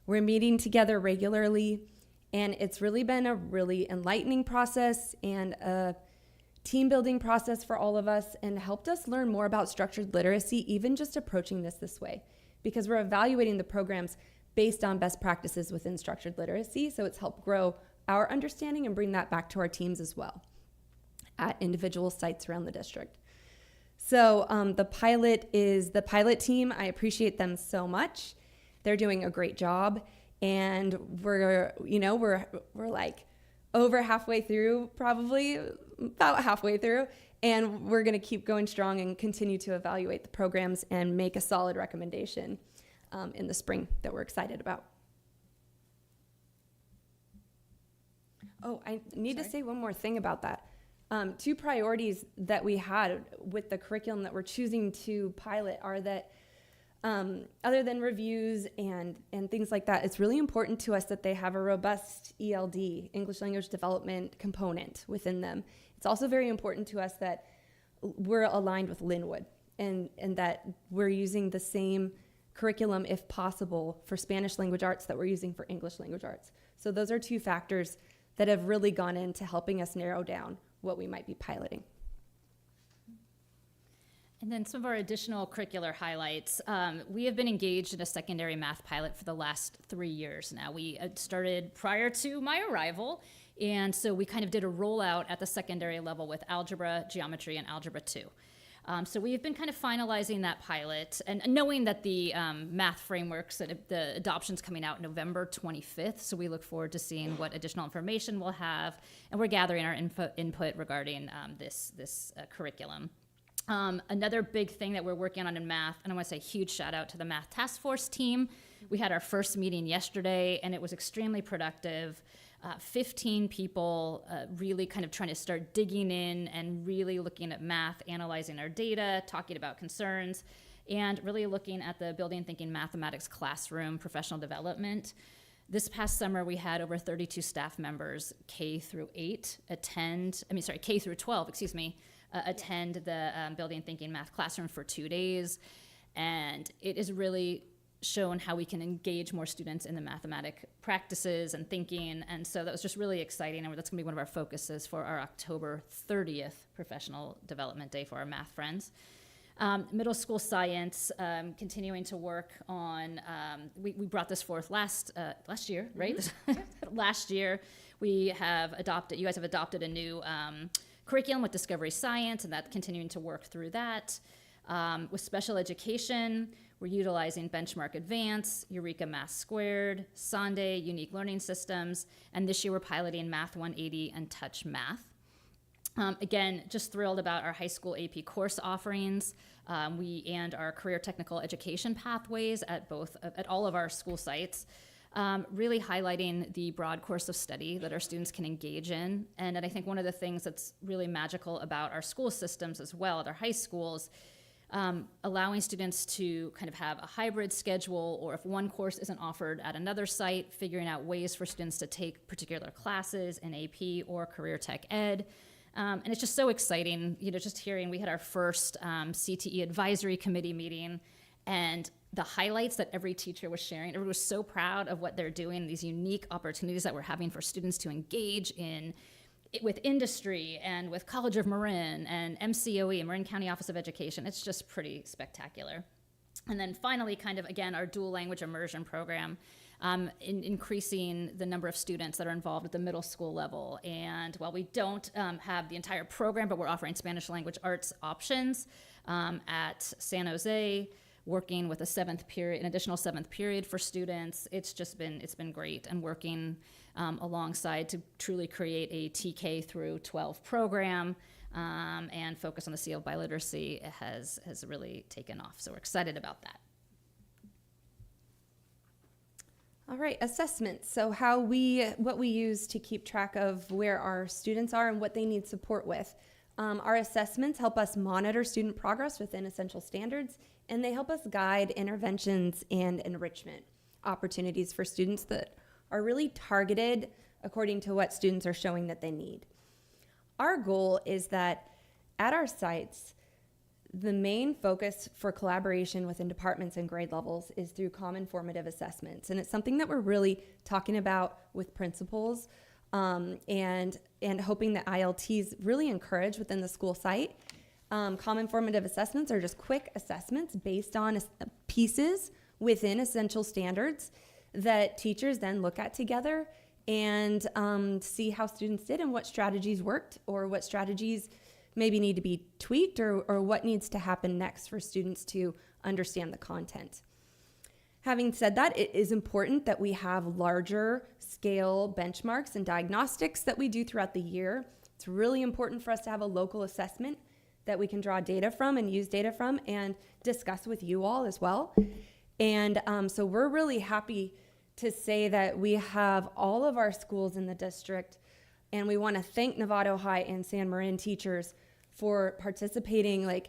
We're meeting together regularly, and it's really been a really enlightening process and a team building process for all of us, and helped us learn more about structured literacy, even just approaching this way, because we're evaluating the programs based on best practices within structured literacy. So it's helped grow our understanding and bring that back to our teams as well at individual sites around the district. So the pilot is the pilot team. I appreciate them so much. They're doing a great job, and we're like over halfway through, probably about halfway through, and we're going to keep going strong and continue to evaluate the programs and make a solid recommendation in the spring that we're excited about. Oh, I need to say one more thing about that. 2 priorities that we had with the curriculum that we're choosing to pilot are that other than reviews and things like that, it's really important to us that they have a robust ELD, English Language Development component within them. It's also very important to us that we're aligned with Linwood and that we're using the same curriculum, if possible, for Spanish language arts that we're using for English language arts. So those are 2 factors that have really gone into helping us narrow down what we might be piloting. And then some of our additional curricular highlights. We have been engaged in a secondary math pilot for the last 3 years now. We started prior to my arrival, and so we kind of did a rollout at the secondary level with algebra, geometry, and algebra 2. So we have been kind of finalizing that pilot and knowing that the math frameworks, that the adoption's coming out November 25th. So we look forward to seeing what additional information we'll have, and we're gathering our input regarding this curriculum. Another big thing that we're working on in math, and I want to say a huge shout out to the math task force team. We had our first meeting yesterday, and it was extremely productive. 15 people really kind of trying to start digging in and really looking at math, analyzing our data, talking about concerns, and really looking at the Building Thinking Mathematics classroom professional development. This past summer, we had over 32 staff members, K through 12, attend the Building Thinking Math classroom for 2 days. And it is really shown how we can engage more students in the mathematic practices and thinking. And so that was just really exciting. And that's gonna be one of our focuses for our October 30th Professional Development Day for our math friends. Middle school science, continuing to work on, we brought this forth last year, right? Mm-hmm. Last year, you guys have adopted a new curriculum with Discovery Science, and that's continuing to work through that. With special education, we're utilizing Benchmark Advance, Eureka Math Squared, Sonde, Unique Learning Systems, and this year we're piloting Math 180 and Touch Math. Again, just thrilled about our high school AP course offerings. And our career technical education pathways at all of our school sites. Really highlighting the broad course of study that our students can engage in. And I think one of the things that's really magical about our school systems as well, at our high schools, allowing students to kind of have a hybrid schedule, or if one course isn't offered at another site, figuring out ways for students to take particular classes in AP or career tech ed. And it's just so exciting, just hearing, we had our first CTE advisory committee meeting, and the highlights that every teacher was sharing. Everyone was so proud of what they're doing, these unique opportunities that we're having for students to engage in with industry and with College of Marin and MCOE, Marin County Office of Education. It's just pretty spectacular. And then finally, kind of, again, our dual language immersion program, increasing the number of students that are involved at the middle school level. And while we don't have the entire program, but we're offering Spanish language arts options at San Jose, working with an additional seventh period for students. It's been great, and working alongside to truly create a TK through 12 program and focus on the seal of biliteracy has really taken off. So we're excited about that. All right, assessments. So what we use to keep track of where our students are and what they need support with. Our assessments help us monitor student progress within essential standards, and they help us guide interventions and enrichment opportunities for students that are really targeted according to what students are showing that they need. Our goal is that at our sites, the main focus for collaboration within departments and grade levels is through common formative assessments. And it's something that we're really talking about with principals and hoping that ILTs really encourage within the school site. Common formative assessments are just quick assessments based on pieces within essential standards that teachers then look at together and see how students did and what strategies worked or what strategies maybe need to be tweaked or what needs to happen next for students to understand the content. Having said that, it is important that we have larger scale benchmarks and diagnostics that we do throughout the year. It's really important for us to have a local assessment that we can draw data from and use data from and discuss with you all as well. And so we're really happy to say that we have all of our schools in the district, and we want to thank Novato High and San Marin teachers for participating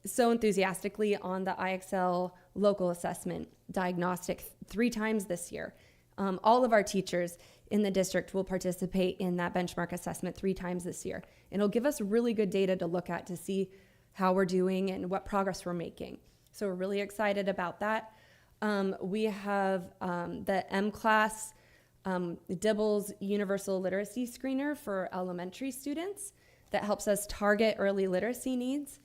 so enthusiastically on the IXL local assessment diagnostic 3 times this year. All of our teachers in the district will participate in that benchmark assessment 3 times this year. And it'll give us really good data to look at to see how we're doing and what progress we're making. So we're really excited about that. We have the M-Class Dibbles Universal Literacy Screener for elementary students that helps us target early literacy needs.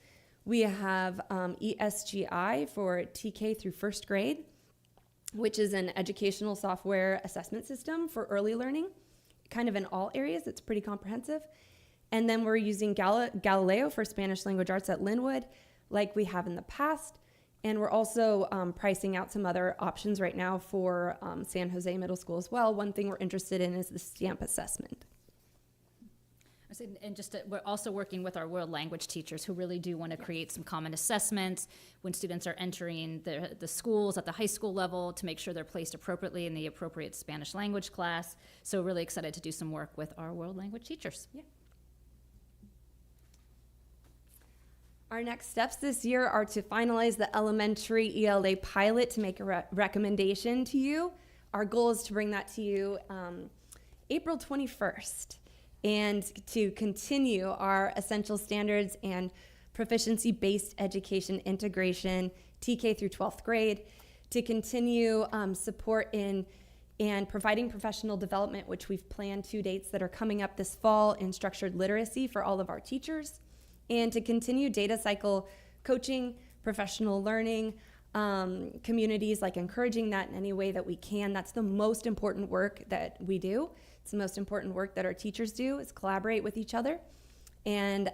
We have ESGI for TK through first grade, which is an educational software assessment system for early learning, kind of in all areas. It's pretty comprehensive. And then we're using Galileo for Spanish language arts at Linwood, like we have in the past. And we're also pricing out some other options right now for San Jose Middle School as well. One thing we're interested in is the STAMP assessment. And we're also working with our world language teachers who really do want to create some common assessments when students are entering the schools at the high school level to make sure they're placed appropriately in the appropriate Spanish language class. So really excited to do some work with our world language teachers. Yeah. Our next steps this year are to finalize the elementary ELA pilot to make a recommendation to you. Our goal is to bring that to you April 21st. And to continue our essential standards and proficiency-based education integration, TK through 12th grade, to continue support in and providing professional development, which we've planned 2 dates that are coming up this fall in structured literacy for all of our teachers, and to continue data cycle coaching, professional learning, communities, encouraging that in any way that we can. That's the most important work that we do. It's the most important work that our teachers do is collaborate with each other. And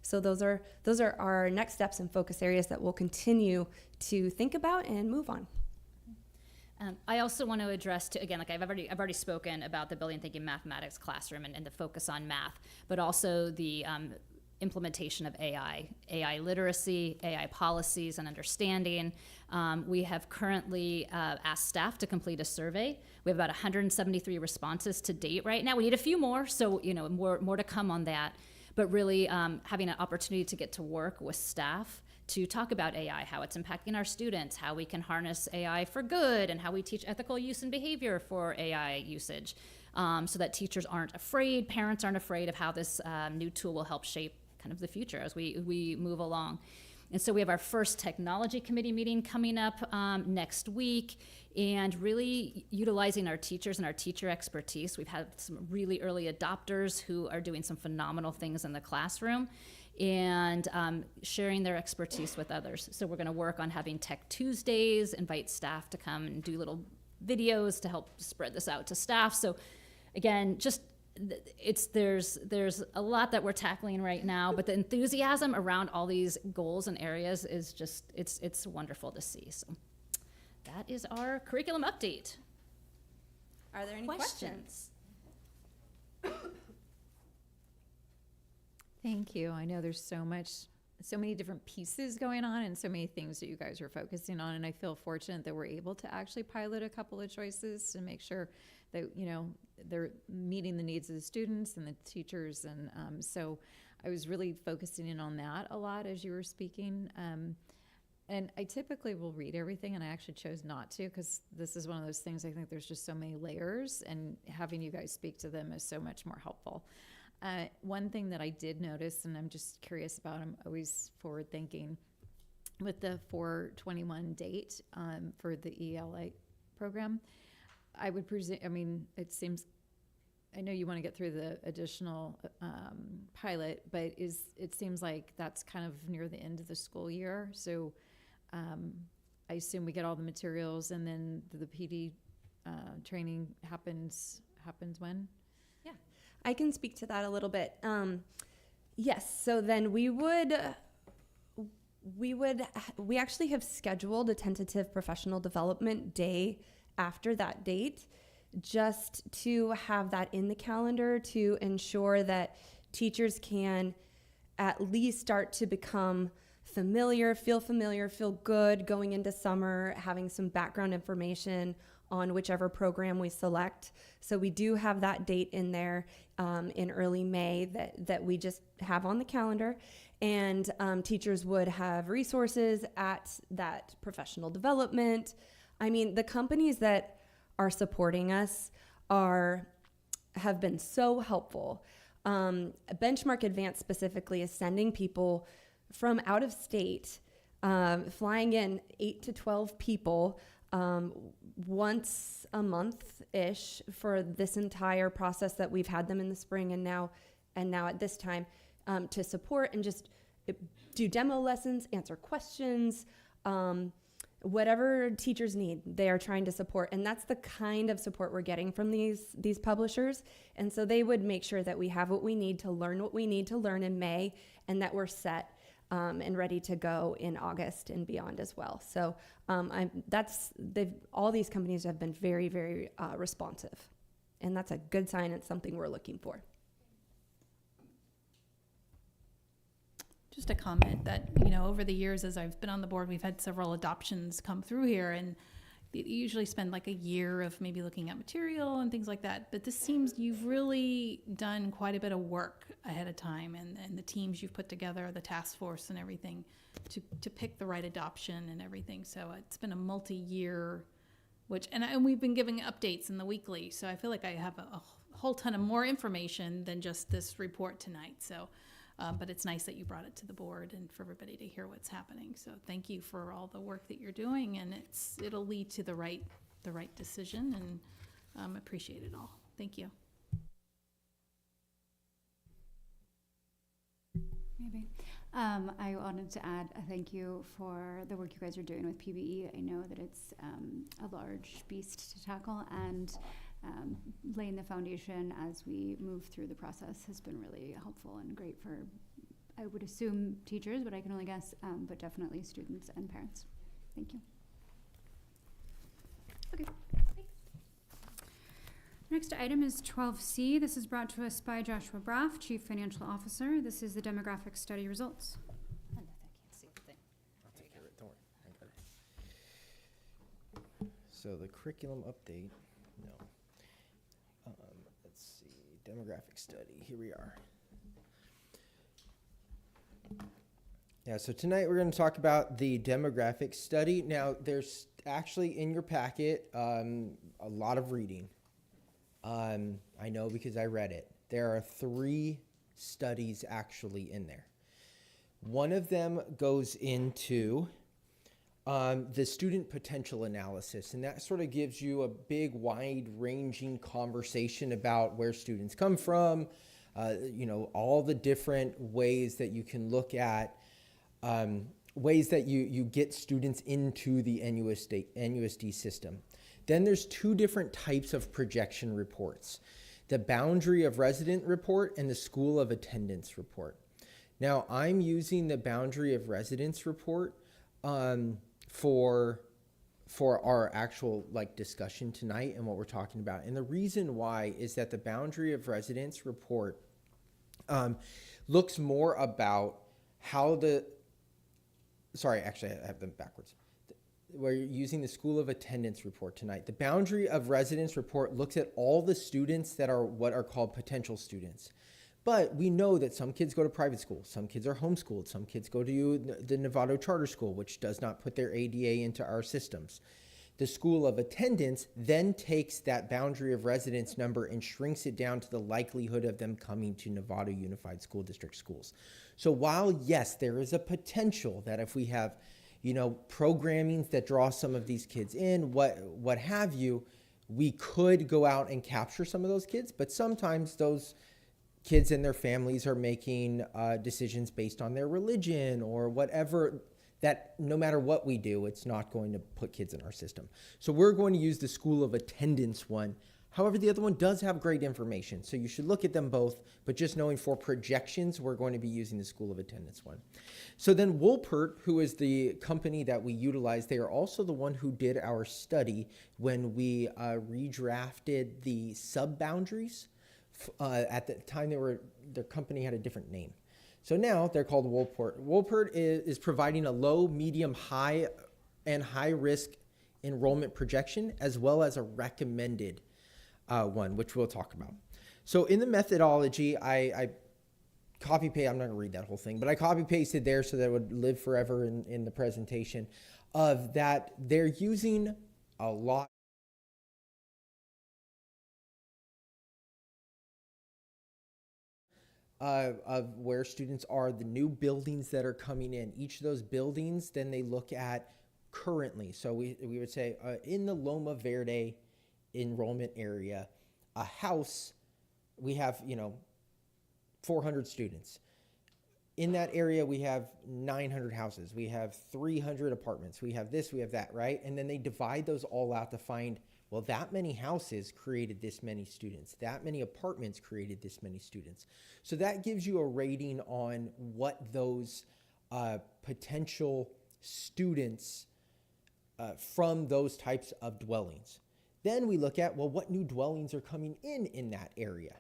so those are our next steps and focus areas that we'll continue to think about and move on. I also want to address, I've already spoken about the Building Thinking Mathematics classroom and the focus on math, but also the implementation of AI literacy, AI policies and understanding. We have currently asked staff to complete a survey. We have about 173 responses to date right now. We need a few more, so more to come on that. But really having an opportunity to get to work with staff to talk about AI, how it's impacting our students, how we can harness AI for good, and how we teach ethical use and behavior for AI usage, so that teachers aren't afraid, parents aren't afraid of how this new tool will help shape kind of the future as we move along. And so we have our first technology committee meeting coming up next week, and really utilizing our teachers and our teacher expertise. We've had some really early adopters who are doing some phenomenal things in the classroom and sharing their expertise with others. So we're going to work on having Tech Tuesdays, invite staff to come and do little videos to help spread this out to staff. So again, there's a lot that we're tackling right now, but the enthusiasm around all these goals and areas is just it's wonderful to see. So that is our curriculum update. Are there any questions? Thank you. I know there's so many different pieces going on and so many things that you guys are focusing on, and I feel fortunate that we're able to actually pilot a couple of choices to make sure that they're meeting the needs of the students and the teachers, and so I was really focusing in on that a lot as you were speaking. And I typically will read everything, and I actually chose not to because this is one of those things, I think there's just so many layers, and having you guys speak to them is so much more helpful. One thing that I did notice, and I'm just curious about, I'm always forward thinking, with the 4/21 date for the ELA program, I would presume, it seems, I know you want to get through the additional pilot, but it seems like that's kind of near the end of the school year. So I assume we get all the materials, and then the PD training happens when? Yeah, I can speak to that a little bit. Yes, so then we actually have scheduled a tentative professional development day after that date, just to have that in the calendar to ensure that teachers can at least start to become familiar, feel good going into summer, having some background information on whichever program we select. So we do have that date in there in early May that we just have on the calendar. And teachers would have resources at that professional development. I mean, the companies that are supporting us have been so helpful. Benchmark Advance specifically is sending people from out of state, flying in 8 to 12 people once a month-ish for this entire process that we've had them in the spring and now at this time, to support and just do demo lessons, answer questions, whatever teachers need, they are trying to support. And that's the kind of support we're getting from these publishers. And so they would make sure that we have what we need to learn what we need to learn in May, and that we're set and ready to go in August and beyond as well. So all these companies have been very, very responsive. And that's a good sign. It's something we're looking for. Just a comment that, over the years as I've been on the board, we've had several adoptions come through here, and you usually spend like a year of maybe looking at material and things like that. But this seems you've really done quite a bit of work ahead of time, and the teams you've put together, the task force and everything, to pick the right adoption and everything. So it's been a multi-year, and we've been giving updates in the weekly. So I feel like I have a whole ton of more information than just this report tonight. So. But it's nice that you brought it to the board and for everybody to hear what's happening. So thank you for all the work that you're doing, and it'll lead to the right decision, and appreciate it all. Thank you. Maybe. I wanted to add a thank you for the work you guys are doing with PBE. I know that it's a large beast to tackle, and laying the foundation as we move through the process has been really helpful and great for, I would assume, teachers, but I can only guess, but definitely students and parents. Thank you. Okay. Next item is 12C. This is brought to us by Joshua Braff, Chief Financial Officer. This is the demographic study results. I'll take care of it. Don't worry. I got it. So the curriculum update. No. Let's see. Demographic study. Here we are. Yeah, so tonight we're going to talk about the demographic study. Now, there's actually in your packet a lot of reading. I know because I read it. There are 3 studies actually in there. One of them goes into the student potential analysis, and that sort of gives you a big, wide-ranging conversation about where students come from, all the different ways that you can look at ways that you get students into the NUSD system. Then there's 2 different types of projection reports: the boundary of resident report and the school of attendance report. Now, I'm using the boundary of residence report for our actual discussion tonight and what we're talking about. And the reason why is that the boundary of residence report looks more about how I have them backwards. We're using the school of attendance report tonight. The boundary of residence report looks at all the students that are what are called potential students. But we know that some kids go to private school, some kids are homeschooled, some kids go to the Novato charter school, which does not put their ADA into our systems. The school of attendance then takes that boundary of residence number and shrinks it down to the likelihood of them coming to Novato Unified School District schools. So while, yes, there is a potential that if we have programming that draw some of these kids in, what have you, we could go out and capture some of those kids, but sometimes those kids and their families are making decisions based on their religion or whatever, that no matter what we do, it's not going to put kids in our system. So we're going to use the school of attendance one. However, the other one does have great information, so you should look at them both, but just knowing for projections, we're going to be using the School of Attendance one. So then Woolpert, who is the company that we utilize, they are also the one who did our study when we redrafted the sub-boundaries. At the time, their company had a different name. So now they're called Woolpert. Woolpert is providing a low, medium, high, and high-risk enrollment projection, as well as a recommended one, which we'll talk about. So in the methodology, I copy-paste, I'm not gonna read that whole thing, but I copy-pasted there so that it would live forever in the presentation, of that they're using a lot of where students are, the new buildings that are coming in. Each of those buildings, then they look at currently. So we would say in the Loma Verde enrollment area, a house, we have 400 students. In that area, we have 900 houses. We have 300 apartments. We have this, we have that, right? And then they divide those all out to find, well, that many houses created this many students. That many apartments created this many students. So that gives you a rating on what those potential students from those types of dwellings. Then we look at, well, what new dwellings are coming in that area?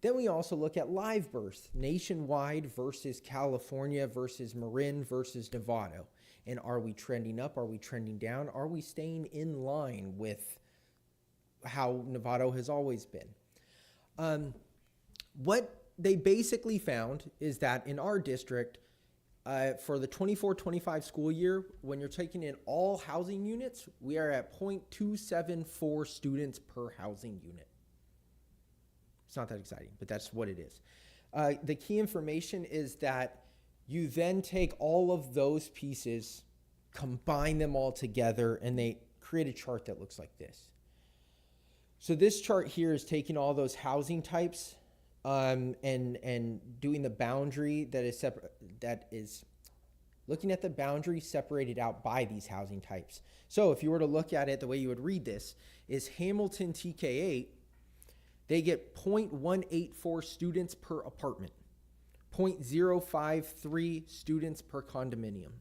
Then we also look at live births, nationwide versus California versus Marin versus Novato. And are we trending up? Are we trending down? Are we staying in line with how Novato has always been? What they basically found is that in our district, for the 24-25 school year, when you're taking in all housing units, we are at 0.274 students per housing unit. It's not that exciting, but that's what it is. The key information is that you then take all of those pieces, combine them all together, and they create a chart that looks like this. So this chart here is taking all those housing types and doing the boundary that is looking at the boundary separated out by these housing types. So if you were to look at it, the way you would read this is Hamilton TK8, they get 0.184 students per apartment, 0.053 students per condominium,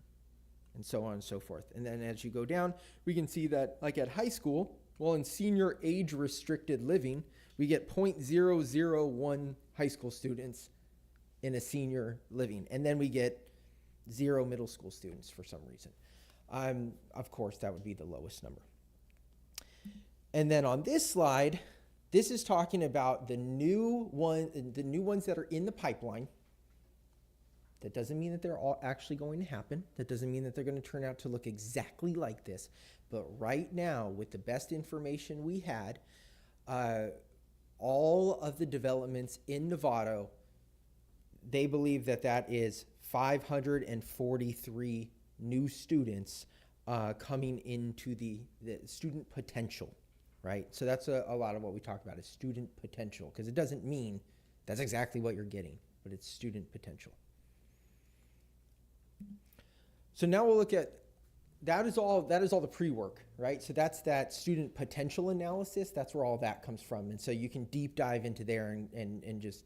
and so on and so forth. And then as you go down, we can see that like at high school, well, in senior age restricted living, we get 0.001 high school students in a senior living. And then we get 0 middle school students for some reason. Of course, that would be the lowest number. And then on this slide, this is talking about the new ones that are in the pipeline. That doesn't mean that they're all actually going to happen. That doesn't mean that they're going to turn out to look exactly like this. But right now, with the best information we had, all of the developments in Novato, they believe that that is 543 new students coming into the student potential, right? So that's a lot of what we talk about is student potential, because it doesn't mean that's exactly what you're getting, but it's student potential. So now we'll look at, that is all the pre-work, right? So that's that student potential analysis. That's where all that comes from. And so you can deep dive into there and just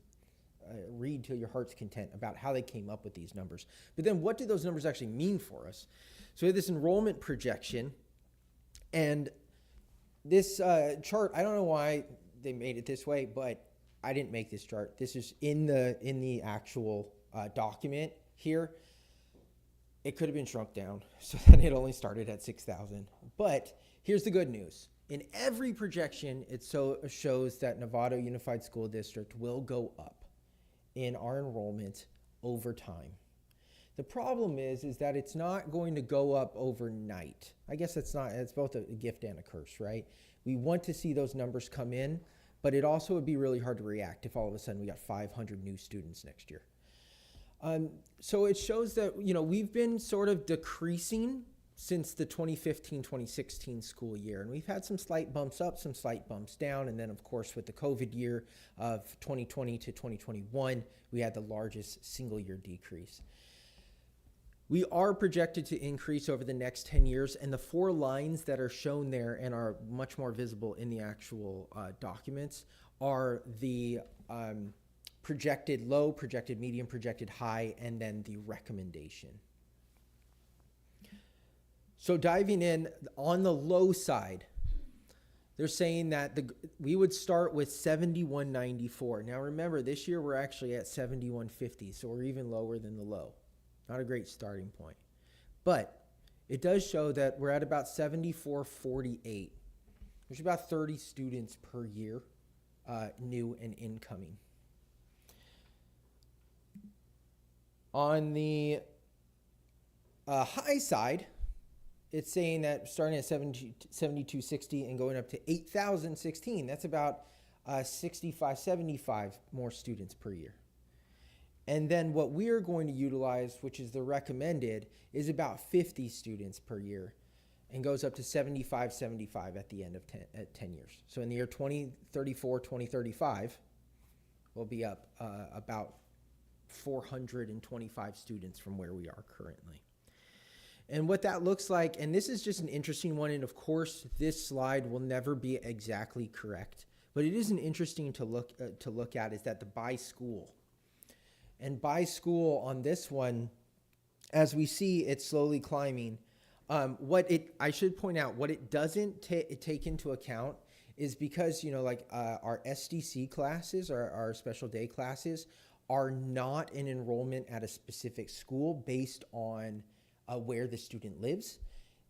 read till your heart's content about how they came up with these numbers. But then what do those numbers actually mean for us? So we have this enrollment projection, and this chart, I don't know why they made it this way, but I didn't make this chart. This is in the actual document here. It could have been shrunk down, so then it only started at 6,000. But here's the good news. In every projection, it shows that Novato Unified School District will go up in our enrollment over time. The problem is that it's not going to go up overnight. I guess it's both a gift and a curse, right? We want to see those numbers come in, but it also would be really hard to react if all of a sudden we got 500 new students next year. So it shows that, we've been sort of decreasing since the 2015-2016 school year. And we've had some slight bumps up, some slight bumps down. And then, of course, with the COVID year of 2020 to 2021, we had the largest single year decrease. We are projected to increase over the next 10 years, and the 4 lines that are shown there and are much more visible in the actual documents are the projected low, projected medium, projected high, and then the recommendation. So diving in, on the low side, they're saying that we would start with 7194. Now remember, this year we're actually at 7150, so we're even lower than the low. Not a great starting point. But it does show that we're at about 7448. There's about 30 students per year, new and incoming. On the high side, it's saying that starting at 7260 and going up to 8,016, that's about 65, 75 more students per year. And then what we're going to utilize, which is the recommended, is about 50 students per year and goes up to 75, 75 at the end of 10 years. So in the year 2034, 2035, we'll be up about 425 students from where we are currently. And what that looks like, and this is just an interesting one, and of course this slide will never be exactly correct, but it is an interesting to look at, is that the by school. And by school on this one, as we see, it's slowly climbing. I should point out, what it doesn't take into account is because, like our SDC classes, our special day classes, are not an enrollment at a specific school based on where the student lives.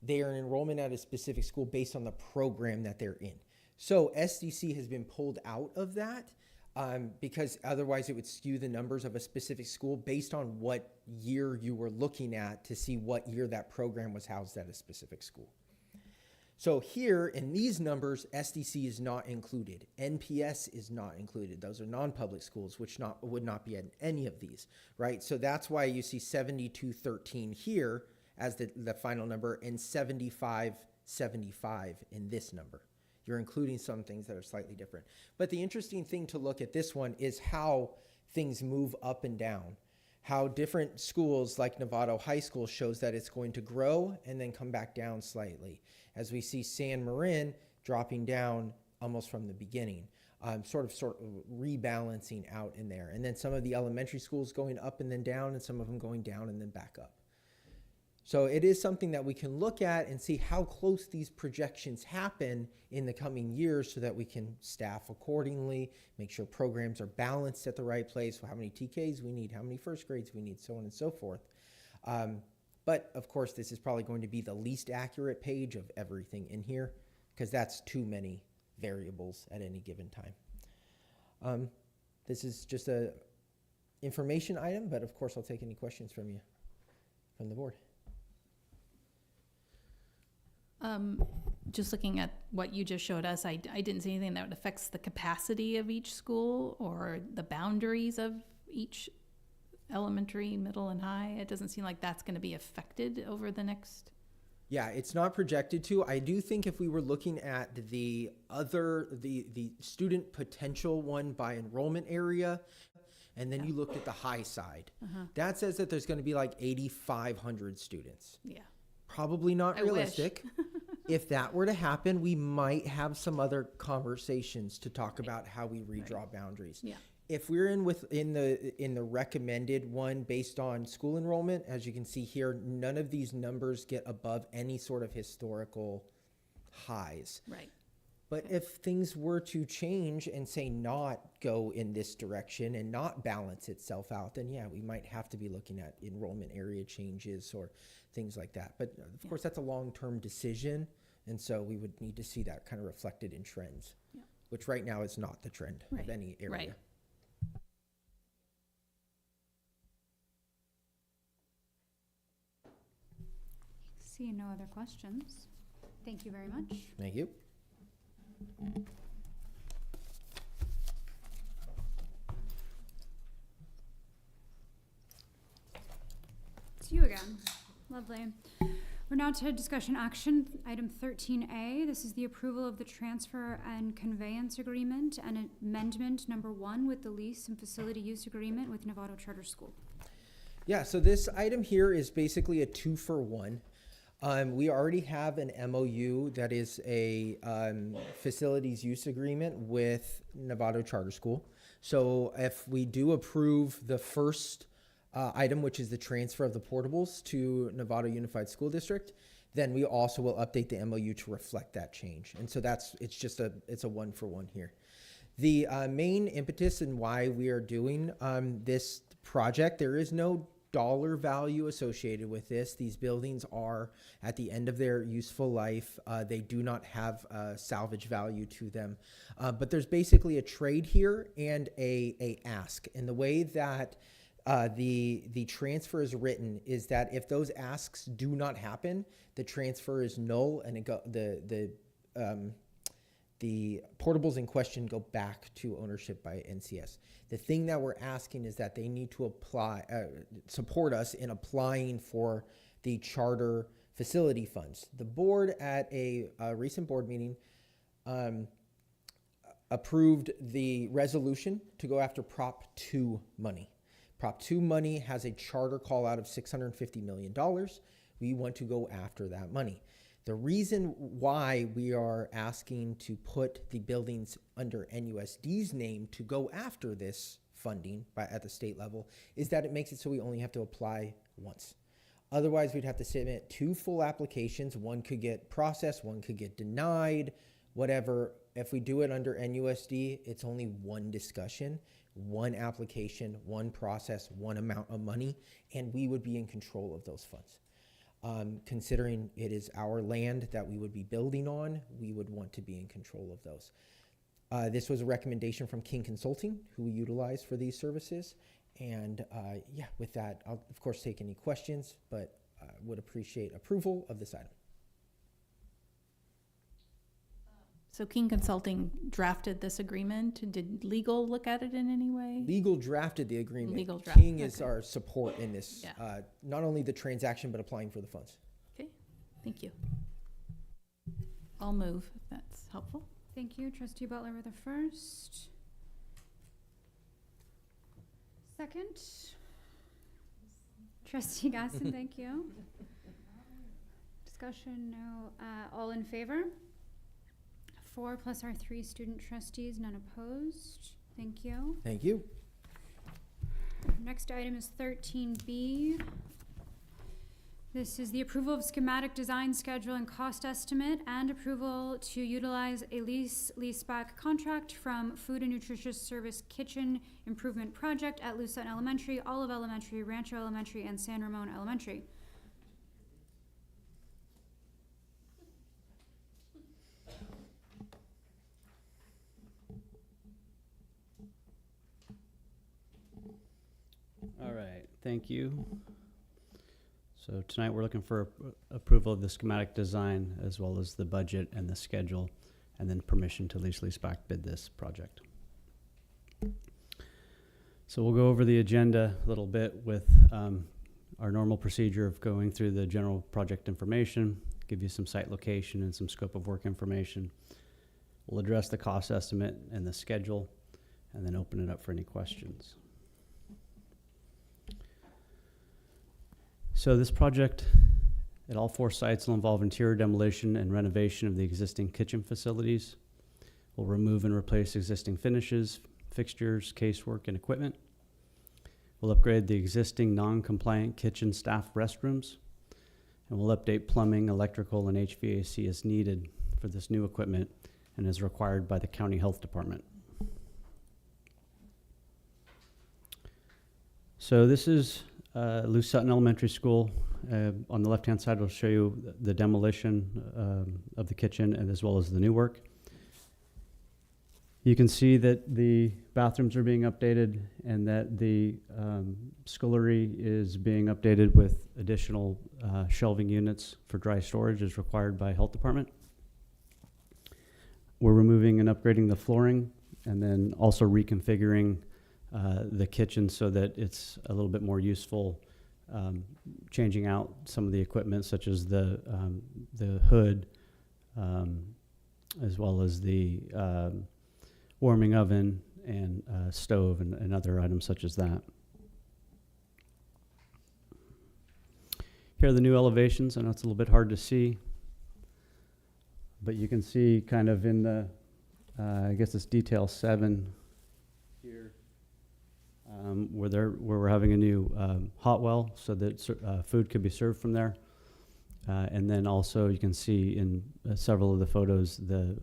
They are an enrollment at a specific school based on the program that they're in. So SDC has been pulled out of that because otherwise it would skew the numbers of a specific school based on what year you were looking at to see what year that program was housed at a specific school. So here in these numbers, SDC is not included. NPS is not included. Those are non-public schools, which would not be in any of these, right? So that's why you see 7213 here as the final number and 7575 in this number. You're including some things that are slightly different. But the interesting thing to look at this one is how things move up and down. How different schools like Novato High School shows that it's going to grow and then come back down slightly. As we see San Marin dropping down almost from the beginning, sort of rebalancing out in there. And then some of the elementary schools going up and then down, and some of them going down and then back up. So it is something that we can look at and see how close these projections happen in the coming years so that we can staff accordingly, make sure programs are balanced at the right place, how many TKs we need, how many first grades we need, so on and so forth. But of course, this is probably going to be the least accurate page of everything in here because that's too many variables at any given time. This is just a information item, but of course I'll take any questions from you, from the board. Just looking at what you just showed us, I didn't see anything that affects the capacity of each school or the boundaries of each elementary, middle, and high. It doesn't seem like that's going to be affected over the next. Yeah, it's not projected to. I do think if we were looking at the student potential one by enrollment area, and then you looked at the high side, that says that there's going to be like 8,500 students. Yeah. Probably not realistic. If that were to happen, we might have some other conversations to talk about how we redraw boundaries. Yeah. If we're in the recommended one based on school enrollment, as you can see here, none of these numbers get above any sort of historical highs. Right. But if things were to change and say not go in this direction and not balance itself out, then yeah, we might have to be looking at enrollment area changes or things like that. But of course, that's a long-term decision. And so we would need to see that kind of reflected in trends, which right now is not the trend of any area. Right. See no other questions. Thank you very much. Thank you. It's you again. Lovely. We're now to discussion action, item 13A. This is the approval of the transfer and conveyance agreement and amendment number 1 with the lease and facility use agreement with Novato Charter School. Yeah, so this item here is basically a 2-for-1. We already have an MOU that is a facilities use agreement with Novato Charter School. So if we do approve the first item, which is the transfer of the portables to Novato Unified School District, then we also will update the MOU to reflect that change. And so it's a 1-for-1 here. The main impetus and why we are doing this project, there is no dollar value associated with this. These buildings are at the end of their useful life. They do not have salvage value to them. But there's basically a trade here and a ask. And the way that the transfer is written is that if those asks do not happen, the transfer is null, and the portables in question go back to ownership by NCS. The thing that we're asking is that they need to support us in applying for the charter facility funds. The board at a recent board meeting approved the resolution to go after Prop 2 money. Prop 2 money has a charter call out of $650 million. We want to go after that money. The reason why we are asking to put the buildings under NUSD's name to go after this funding at the state level is that it makes it so we only have to apply once. Otherwise, we'd have to submit 2 full applications. One could get processed, one could get denied, whatever. If we do it under NUSD, it's only one discussion, one application, one process, one amount of money, and we would be in control of those funds. Considering it is our land that we would be building on, we would want to be in control of those. This was a recommendation from King Consulting, who we utilize for these services. And yeah, with that, I'll of course take any questions, but would appreciate approval of this item. So King Consulting drafted this agreement. Did legal look at it in any way? Legal drafted the agreement. Legal draft, King is okay. our support in this, Yeah. not only the transaction, but applying for the funds. Okay, thank you. I'll move if that's helpful. Thank you, Trustee Butler with the first. Second. Trustee Gaston, thank you. Discussion, no. All in favor? 4 plus our 3 student trustees, none opposed. Thank you. Thank you. Next item is 13B. This is the approval of schematic design schedule and cost estimate and approval to utilize a leaseback contract from Food and Nutritious Service Kitchen Improvement Project at Lucette Elementary, Olive Elementary, Rancho Elementary, and San Ramon Elementary. All right, thank you. So tonight we're looking for approval of the schematic design as well as the budget and the schedule, and then permission to leaseback bid this project. So we'll go over the agenda a little bit with our normal procedure of going through the general project information, give you some site location and some scope of work information. We'll address the cost estimate and the schedule, and then open it up for any questions. So this project at all 4 sites will involve interior demolition and renovation of the existing kitchen facilities. We'll remove and replace existing finishes, fixtures, casework, and equipment. We'll upgrade the existing non-compliant kitchen staff restrooms, and we'll update plumbing, electrical, and HVAC as needed for this new equipment and as required by the county health department. So this is Lou Sutton Elementary School. On the left-hand side, we'll show you the demolition of the kitchen and as well as the new work. You can see that the bathrooms are being updated and that the scullery is being updated with additional shelving units for dry storage as required by Health Department. We're removing and upgrading the flooring and then also reconfiguring the kitchen so that it's a little bit more useful, changing out some of the equipment such as the hood, as well as the warming oven and stove and other items such as that. Here are the new elevations. I know it's a little bit hard to see, but you can see kind of in the, I guess it's detail 7 here, where we're having a new hot well so that food could be served from there. And then also you can see in several of the photos the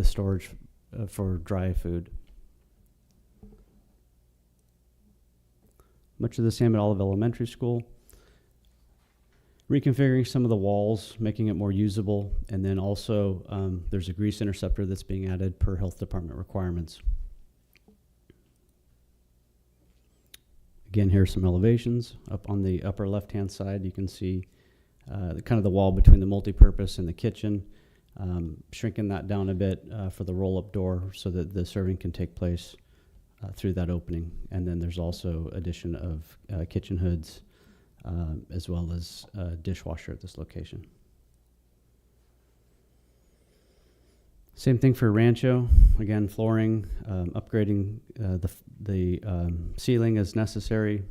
storage for dry food. Much of the same at Olive Elementary School. Reconfiguring some of the walls, making it more usable, and then also there's a grease interceptor that's being added per health department requirements. Again, here are some elevations. Up on the upper left-hand side, you can see kind of the wall between the multipurpose and the kitchen, shrinking that down a bit for the roll-up door so that the serving can take place through that opening. And then there's also addition of kitchen hoods as well as a dishwasher at this location. Same thing for Rancho. Again, flooring, upgrading the ceiling as necessary,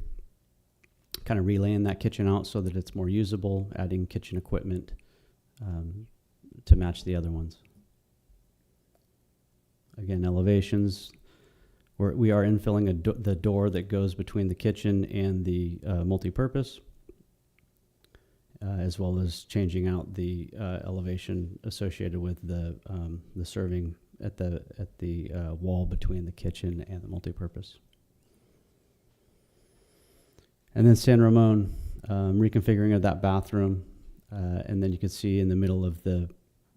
kind of relaying that kitchen out so that it's more usable, adding kitchen equipment to match the other ones. Again, elevations. We are infilling the door that goes between the kitchen and the multipurpose, as well as changing out the elevation associated with the serving at the wall between the kitchen and the multipurpose. And then San Ramon, reconfiguring of that bathroom, and then you can see in the middle of the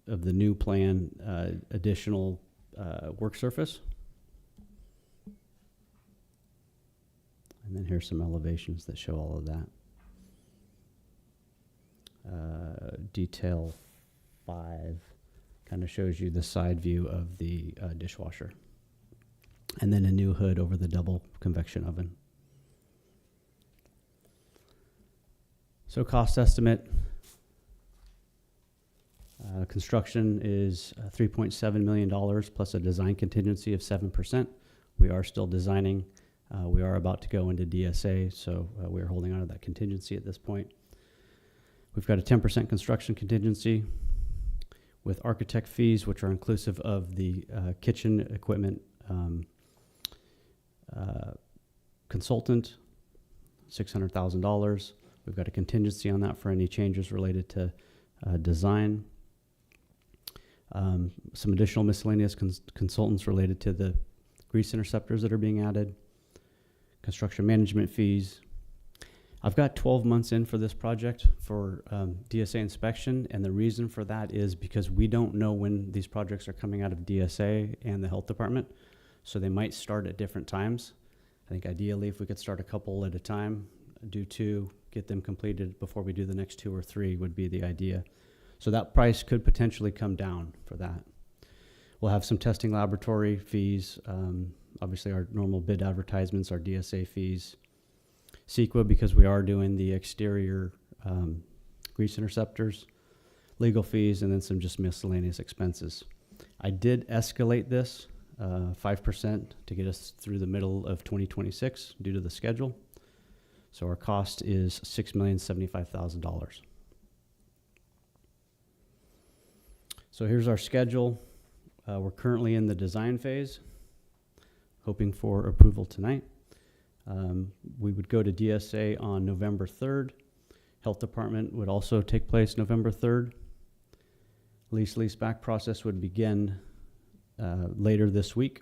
new plan additional work surface. And then here's some elevations that show all of that. Detail 5 kind of shows you the side view of the dishwasher. And then a new hood over the double convection oven. So cost estimate. Construction is $3.7 million plus a design contingency of 7%. We are still designing. We are about to go into DSA, so we're holding on to that contingency at this point. We've got a 10% construction contingency with architect fees, which are inclusive of the kitchen equipment consultant, $600,000. We've got a contingency on that for any changes related to design. Some additional miscellaneous consultants related to the grease interceptors that are being added. Construction management fees. I've got 12 months in for this project for DSA inspection, and the reason for that is because we don't know when these projects are coming out of DSA and the health department, so they might start at different times. I think ideally if we could start a couple at a time, do 2, get them completed before we do the next 2 or 3 would be the idea. So that price could potentially come down for that. We'll have some testing laboratory fees, obviously our normal bid advertisements, our DSA fees, CEQA because we are doing the exterior grease interceptors, legal fees, and then some just miscellaneous expenses. I did escalate this 5% to get us through the middle of 2026 due to the schedule. So our cost is $6,075,000. So here's our schedule. We're currently in the design phase, hoping for approval tonight. We would go to DSA on November 3rd. Health Department would also take place November 3rd. Lease-back process would begin later this week.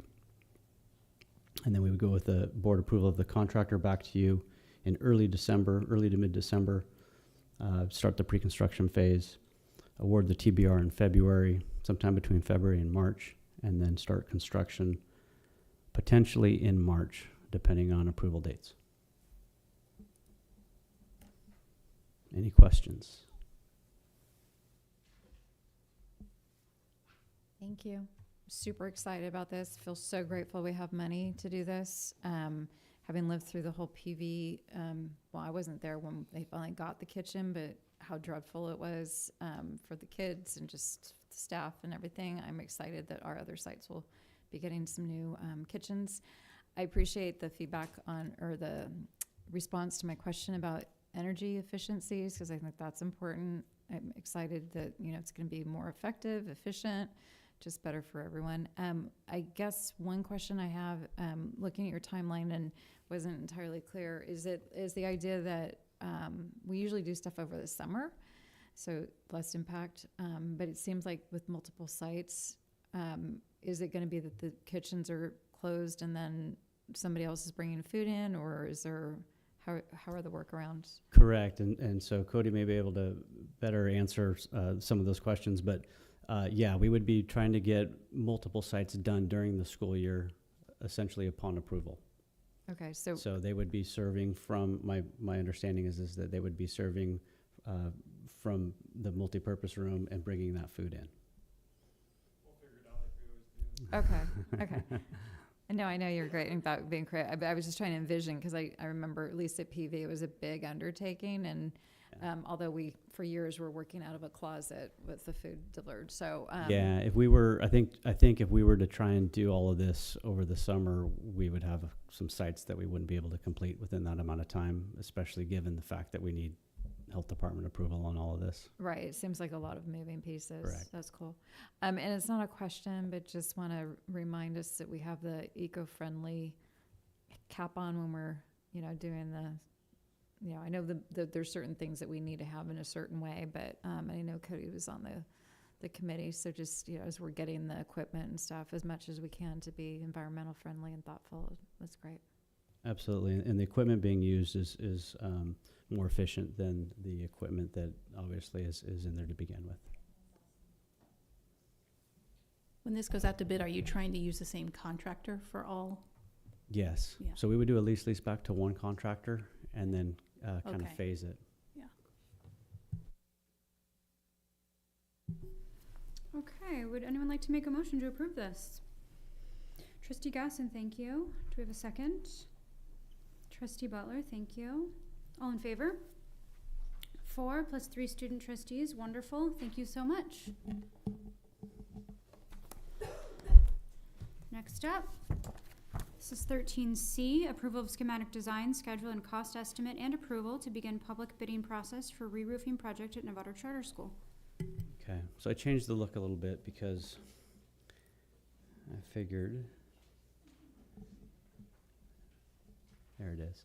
And then we would go with the board approval of the contractor back to you in early to mid-December. Start the pre-construction phase. Award the TBR in February, sometime between February and March, and then start construction potentially in March, depending on approval dates. Any questions? Thank you. Super excited about this. Feel so grateful we have money to do this. Having lived through the whole PV, well, I wasn't there when they finally got the kitchen, but how dreadful it was for the kids and just the staff and everything. I'm excited that our other sites will be getting some new kitchens. I appreciate the feedback on, or the response to my question about energy efficiencies, because I think that's important. I'm excited that, it's going to be more effective, efficient, just better for everyone. I guess one question I have, looking at your timeline and wasn't entirely clear, is the idea that we usually do stuff over the summer, so less impact, but it seems like with multiple sites, is it going to be that the kitchens are closed and then somebody else is bringing food in, or is there, how are the workarounds? Correct, and so Cody may be able to better answer some of those questions, but yeah, we would be trying to get multiple sites done during the school year, essentially upon approval. Okay, so they would be serving from, my understanding is that they would be serving from the multipurpose room and bringing that food in. We'll figure it out like we always do. Okay. No, I know you're great about being creative, but I was just trying to envision, because I remember at least at PV it was a big undertaking, and although we for years were working out of a closet with the food delivered. So yeah, if we were, I think if we were to try and do all of this over the summer, we would have some sites that we wouldn't be able to complete within that amount of time, especially given the fact that we need health department approval on all of this. Right, it seems like a lot of moving pieces. Correct. That's cool. And it's not a question, but just want to remind us that we have the eco-friendly cap on when we're, doing the, I know there's certain things that we need to have in a certain way, but I know Cody was on the committee, so just, as we're getting the equipment and stuff, as much as we can to be environmental friendly and thoughtful, that's great. Absolutely, and the equipment being used is more efficient than the equipment that obviously is in there to begin with. When this goes out to bid, are you trying to use the same contractor for all? Yes. Yeah. So we would do a lease back to one contractor and then kind of Okay. phase it. Yeah. Okay, would anyone like to make a motion to approve this? Trustee Gasson, thank you. Do we have a second? Trustee Butler, thank you. All in favor? 4 plus 3 student trustees, wonderful. Thank you so much. Next up, this is 13C, approval of schematic design, schedule, and cost estimate and approval to begin public bidding process for re-roofing project at Novato Charter School. Okay, so I changed the look a little bit because I figured, there it is.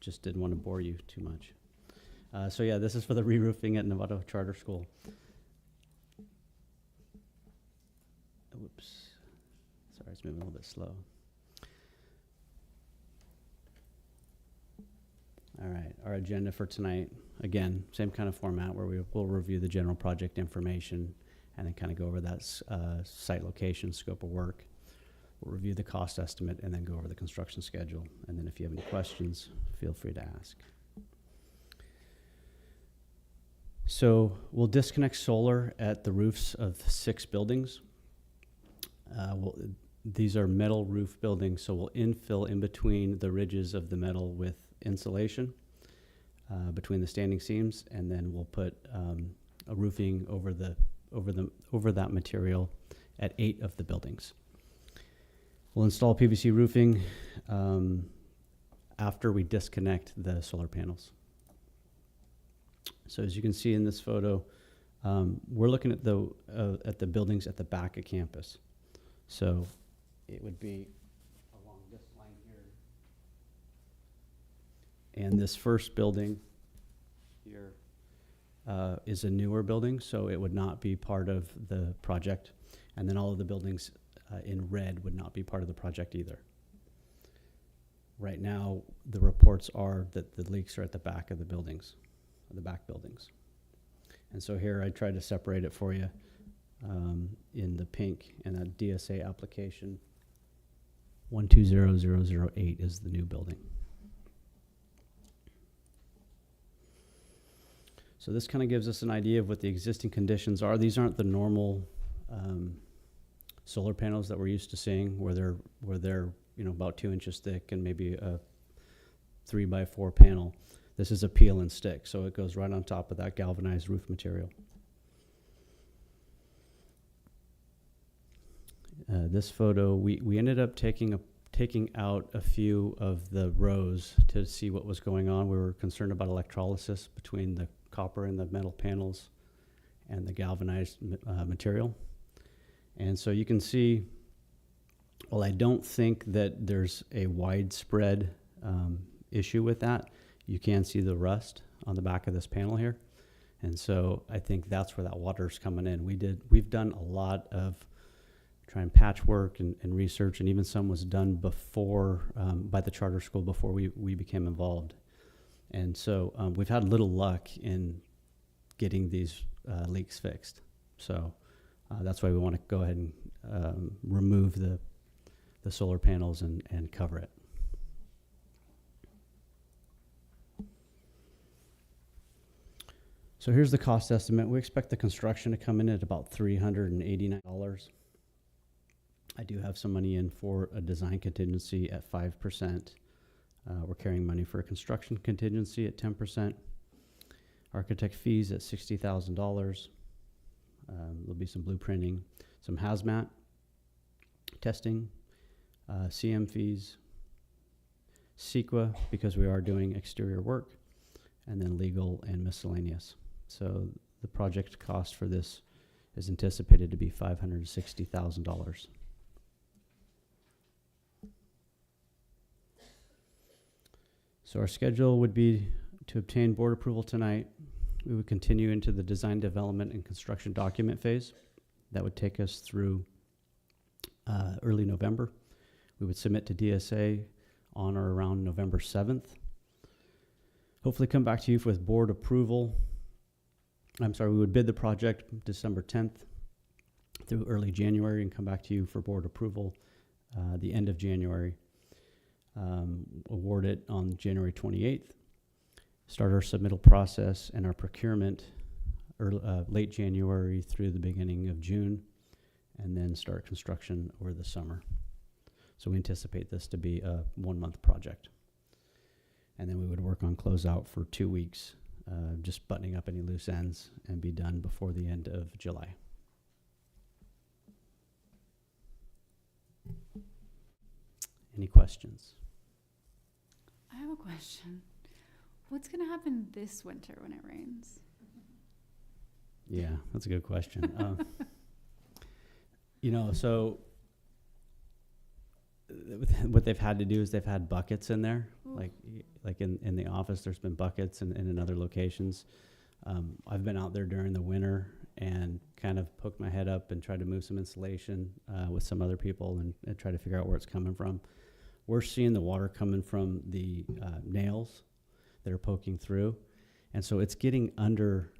Just didn't want to bore you too much. So yeah, this is for the re-roofing at Novato Charter School. Whoops. Sorry, it's moving a little bit slow. All right, our agenda for tonight, again, same kind of format where we will review the general project information and then kind of go over that site location, scope of work. We'll review the cost estimate and then go over the construction schedule. And then if you have any questions, feel free to ask. So we'll disconnect solar at the roofs of 6 buildings. These are metal roof buildings, so we'll infill in between the ridges of the metal with insulation between the standing seams, and then we'll put a roofing over that material at 8 of the buildings. We'll install PVC roofing after we disconnect the solar panels. So as you can see in this photo, we're looking at the buildings at the back of campus. So it would be along this line here. And this first building here is a newer building, so it would not be part of the project. And then all of the buildings in red would not be part of the project either. Right now, the reports are that the leaks are at the back of the buildings, the back buildings. And so here I tried to separate it for you in the pink, and that DSA application 120008 is the new building. So this kind of gives us an idea of what the existing conditions are. These aren't the normal solar panels that we're used to seeing, where they're about 2 inches thick and maybe a 3x4 panel. This is a peel and stick, so it goes right on top of that galvanized roof material. This photo, we ended up taking taking out a few of the rows to see what was going on. We were concerned about electrolysis between the copper and the metal panels and the galvanized material. And so you can see, well, I don't think that there's a widespread issue with that. You can see the rust on the back of this panel here. And so I think that's where that water's coming in. We've done a lot of trying patchwork and research, and even some was done before, by the charter school before we became involved. And so we've had little luck in getting these leaks fixed. So that's why we want to go ahead and remove the solar panels and cover it. So here's the cost estimate. We expect the construction to come in at about $389. I do have some money in for a design contingency at 5%. We're carrying money for a construction contingency at 10%. Architect fees at $60,000. There'll be some blueprinting, some hazmat testing, CM fees, CEQA, because we are doing exterior work, and then legal and miscellaneous. So the project cost for this is anticipated to be $560,000. So our schedule would be to obtain board approval tonight. We would continue into the design, development, and construction document phase. That would take us through early November. We would submit to DSA on or around November 7th. Hopefully come back to you with board approval. We would bid the project December 10th through early January and come back to you for board approval the end of January. Award it on January 28th. Start our submittal process and our procurement late January through the beginning of June, and then start construction over the summer. So we anticipate this to be a 1-month project. And then we would work on closeout for 2 weeks, just buttoning up any loose ends, and be done before the end of July. Any questions? I have a question. What's going to happen this winter when it rains? Yeah, that's a good question. So what they've had to do is they've had buckets in there. Ooh. Like in the office, there's been buckets, and in other locations. I've been out there during the winter and kind of poked my head up and tried to move some insulation with some other people and try to figure out where it's coming from. We're seeing the water coming from the nails that are poking through. And so it's getting under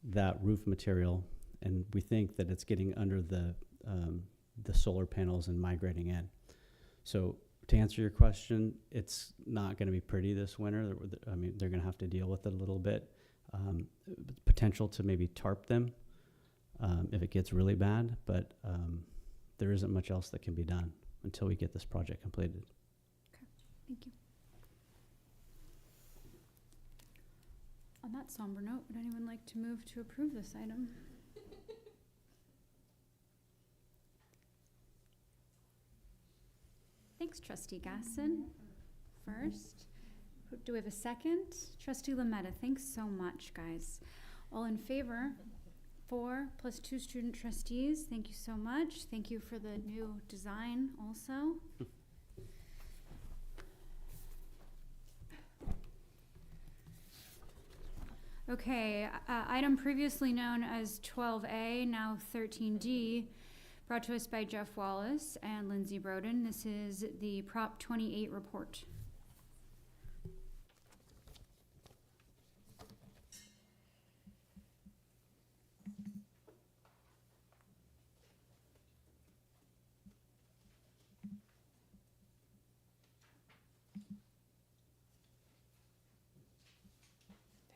that roof material, and we think that it's getting under the solar panels and migrating in. So to answer your question, it's not going to be pretty this winter. I mean, they're going to have to deal with it a little bit. Potential to maybe tarp them if it gets really bad, but there isn't much else that can be done until we get this project completed. Okay, thank you. On that somber note, would anyone like to move to approve this item? Thanks, Trustee Gasson. First, do we have a second? Trustee Lametta, thanks so much, guys. All in favor? 4 plus 2 student trustees. Thank you so much. Thank you for the new design also. Okay, item previously known as 12A, now 13D, brought to us by Jeff Wallace and Lindsay Broden. This is the Prop 28 report.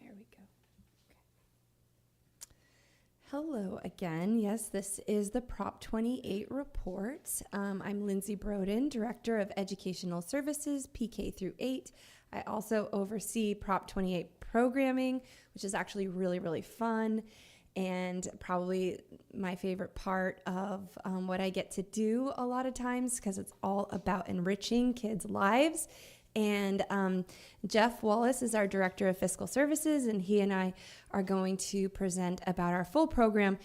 There we go. Hello again. Yes, this is the Prop 28 report. I'm Lindsay Broden, Director of Educational Services, PK through 8. I also oversee Prop 28 programming, which is actually really, really fun. And probably my favorite part of what I get to do a lot of times, because it's all about enriching kids' lives. And Jeff Wallace is our Director of Fiscal Services, and he and I are going to present about our full program.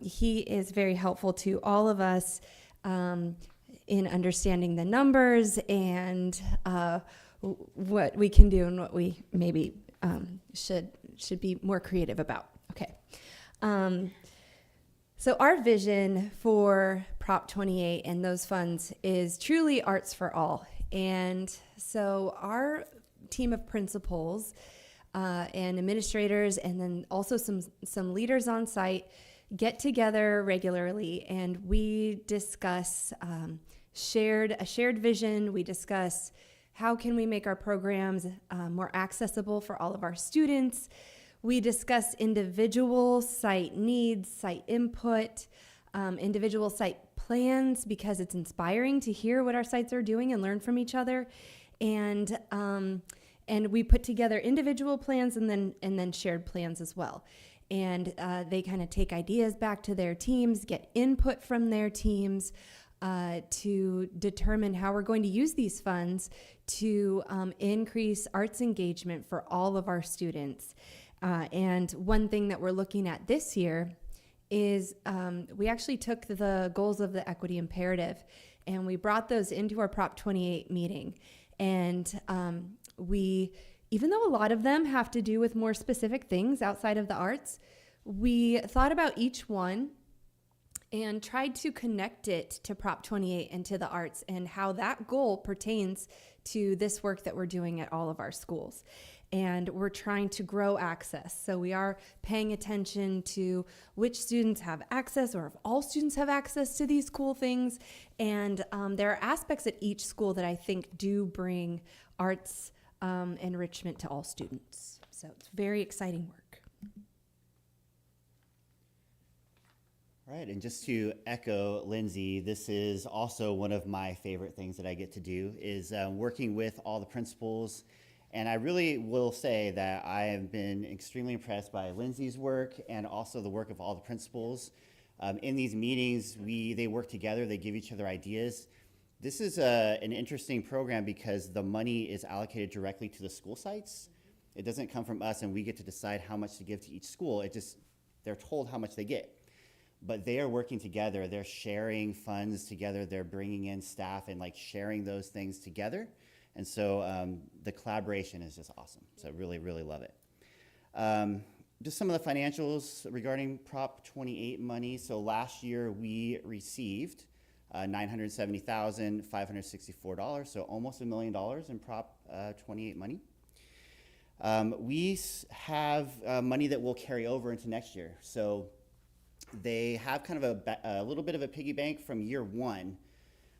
He is very helpful to all of us in understanding the numbers and what we can do and what we maybe should be more creative about. Okay. So our vision for Prop 28 and those funds is truly arts for all. And so our team of principals and administrators, and then also some leaders on site, get together regularly, and we discuss a shared vision. We discuss how can we make our programs more accessible for all of our students. We discuss individual site needs, site input, individual site plans, because it's inspiring to hear what our sites are doing and learn from each other. And we put together individual plans and then shared plans as well. And they kind of take ideas back to their teams, get input from their teams to determine how we're going to use these funds to increase arts engagement for all of our students. And one thing that we're looking at this year is we actually took the goals of the equity imperative and we brought those into our Prop 28 meeting. And even though a lot of them have to do with more specific things outside of the arts, we thought about each one and tried to connect it to Prop 28 and to the arts and how that goal pertains to this work that we're doing at all of our schools. And we're trying to grow access. So we are paying attention to which students have access, or if all students have access to these cool things. And there are aspects at each school that I think do bring arts enrichment to all students. So it's very exciting work. Right, and just to echo Lindsay, this is also one of my favorite things that I get to do is working with all the principals. And I really will say that I have been extremely impressed by Lindsay's work and also the work of all the principals. In these meetings, they work together, they give each other ideas. This is an interesting program because the money is allocated directly to the school sites. It doesn't come from us and we get to decide how much to give to each school. They're told how much they get. But they are working together, they're sharing funds together, they're bringing in staff and like sharing those things together. And so the collaboration is just awesome. So I really, really love it. Just some of the financials regarding Prop 28 money. So last year we received $970,564, so almost $1 million in Prop 28 money. We have money that will carry over into next year. So they have kind of a little bit of a piggy bank from year one.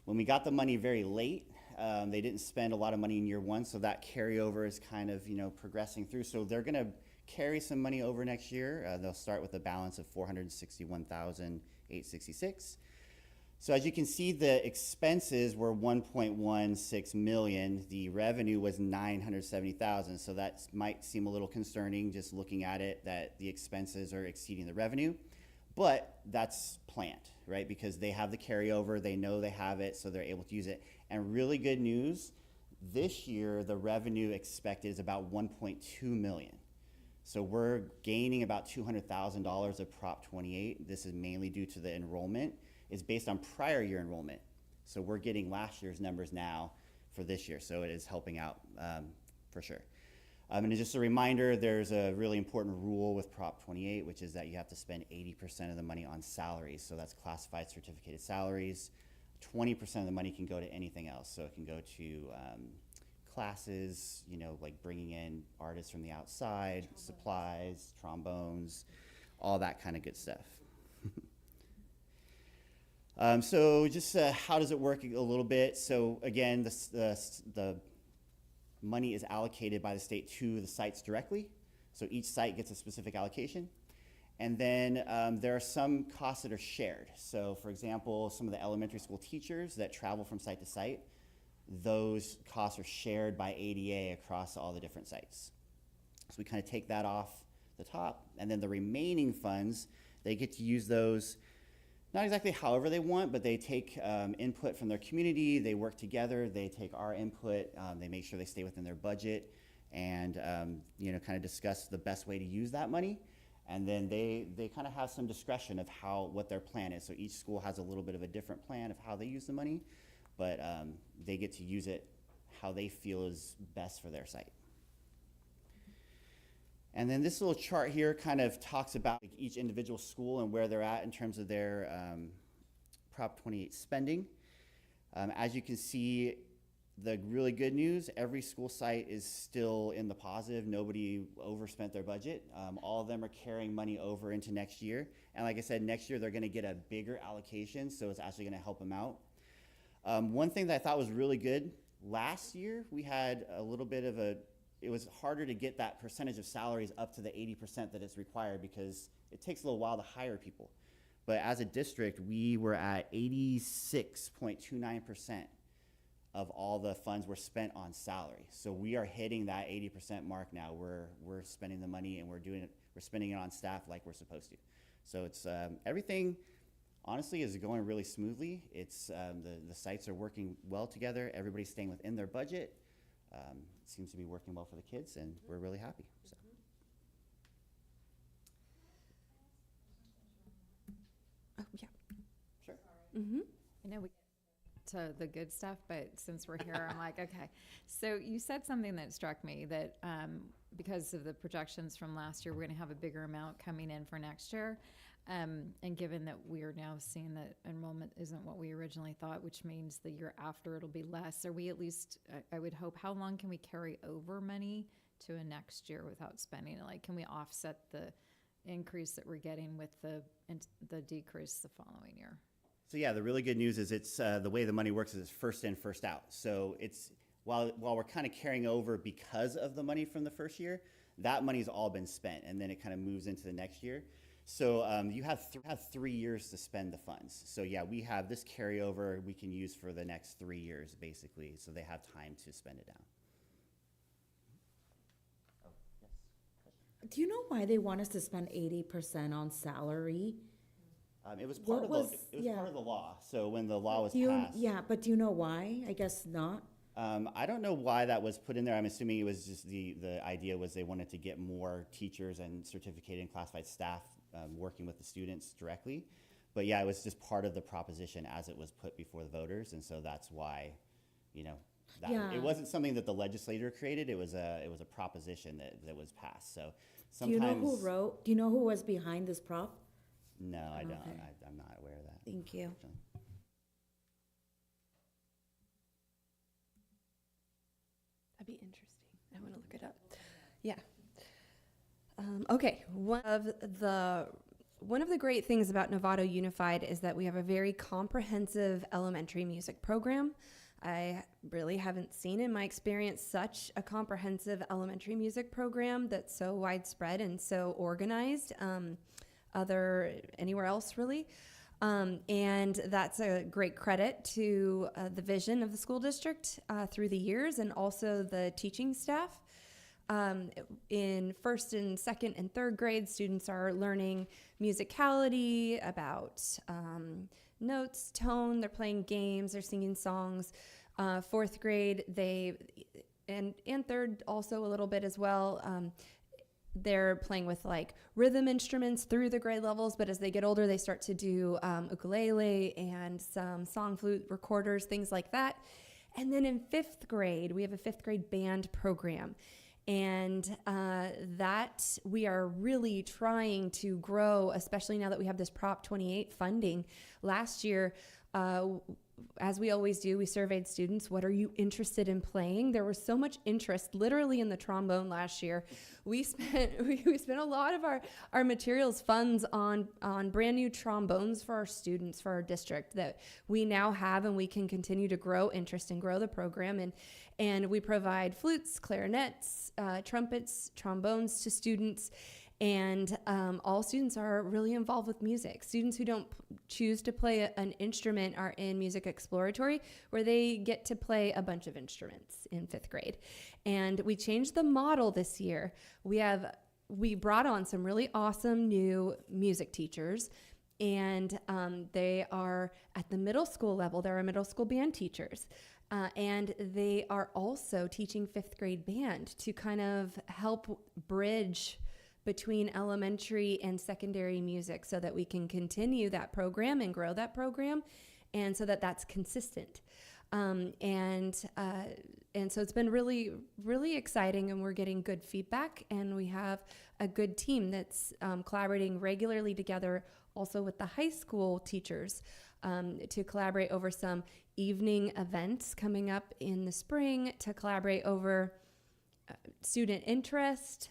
When we got the money very late, they didn't spend a lot of money in year one, so that carryover is kind of progressing through. So they're going to carry some money over next year. They'll start with a balance of $461,866. So as you can see, the expenses were $1.16 million. The revenue was $970,000. So that might seem a little concerning just looking at it, that the expenses are exceeding the revenue. But that's planned, right? Because they have the carryover, they know they have it, so they're able to use it. And really good news, this year the revenue expected is about $1.2 million. So we're gaining about $200,000 of Prop 28. This is mainly due to the enrollment. It's based on prior year enrollment. So we're getting last year's numbers now for this year. So it is helping out for sure. And just a reminder, there's a really important rule with Prop 28, which is that you have to spend 80% of the money on salaries. So that's classified certificated salaries. 20% of the money can go to anything else. So it can go to classes, like bringing in artists from the outside, supplies, trombones, all that kind of good stuff. So just how does it work a little bit? So again, the money is allocated by the state to the sites directly. So each site gets a specific allocation. And then there are some costs that are shared. So for example, some of the elementary school teachers that travel from site to site, those costs are shared by ADA across all the different sites. So we kind of take that off the top. And then the remaining funds, they get to use those not exactly however they want, but they take input from their community, they work together, they take our input, they make sure they stay within their budget, and kind of discuss the best way to use that money. And then they kind of have some discretion of what their plan is. So each school has a little bit of a different plan of how they use the money, but they get to use it how they feel is best for their site. And then this little chart here kind of talks about each individual school and where they're at in terms of their Prop 28 spending. As you can see, the really good news, every school site is still in the positive. Nobody overspent their budget. All of them are carrying money over into next year. And like I said, next year they're gonna get a bigger allocation, so it's actually gonna help them out. One thing that I thought was really good, last year we had a little bit of it was harder to get that percentage of salaries up to the 80% that is required because it takes a little while to hire people. But as a district, we were at 86.29% of all the funds were spent on salary. So we are hitting that 80% mark now. We're spending the money and we're spending it on staff like we're supposed to. So it's everything honestly is going really smoothly. It's the sites are working well together. Everybody's staying within their budget. It seems to be working well for the kids, and we're really happy. So. Oh, yeah. Sure. Mm-hmm. I know we get to the good stuff, but since we're here, I'm like, okay. So you said something that struck me that because of the projections from last year, we're going to have a bigger amount coming in for next year. And given that we are now seeing that enrollment isn't what we originally thought, which means the year after it'll be less, or we at least, I would hope, how long can we carry over money to a next year without spending it? Like, can we offset the increase that we're getting with the decrease the following year? So yeah, the really good news is it's the way the money works is it's first in, first out. So it's while we're kind of carrying over because of the money from the first year, that money's all been spent, and then it kind of moves into the next year. So you have 3 years to spend the funds. So yeah, we have this carryover we can use for the next 3 years, basically. So they have time to spend it down. Oh, yes. Do you know why they want us to spend 80% on salary? It was part of the law. So when the law was passed. Yeah, but do you know why? I guess not. I don't know why that was put in there. I'm assuming it was just the idea was they wanted to get more teachers and certificated and classified staff working with the students directly. But yeah, it was just part of the proposition as it was put before the voters, and so that's why, it wasn't something that the legislature created. It was a proposition that was passed. So sometimes. Do you know who was behind this prop? No, I don't. I'm not aware of that. Thank you. That'd be interesting. I want to look it up. Yeah. Okay. One of the great things about Novato Unified is that we have a very comprehensive elementary music program. I really haven't seen in my experience such a comprehensive elementary music program that's so widespread and so organized anywhere else really. And that's a great credit to the vision of the school district through the years, and also the teaching staff. In first and second and third grade, students are learning musicality, about notes, tone. They're playing games, they're singing songs. Fourth grade, and third also a little bit as well. They're playing with like rhythm instruments through the grade levels, but as they get older, they start to do ukulele and some song flute recorders, things like that. And then in fifth grade, we have a fifth grade band program. And that we are really trying to grow, especially now that we have this Prop 28 funding. Last year, as we always do, we surveyed students, what are you interested in playing? There was so much interest literally in the trombone last year. We spent a lot of our materials funds on brand new trombones for our students, for our district, that we now have, and we can continue to grow interest and grow the program. And we provide flutes, clarinets, trumpets, trombones to students. And all students are really involved with music. Students who don't choose to play an instrument are in music exploratory, where they get to play a bunch of instruments in fifth grade. And we changed the model this year. We have we brought on some really awesome new music teachers, and they are at the middle school level. They're our middle school band teachers. And they are also teaching 5th grade band to kind of help bridge between elementary and secondary music so that we can continue that program and grow that program, and so that that's consistent. And so it's been really, really exciting, and we're getting good feedback, and we have a good team that's collaborating regularly together also with the high school teachers to collaborate over some evening events coming up in the spring, to collaborate over student interest,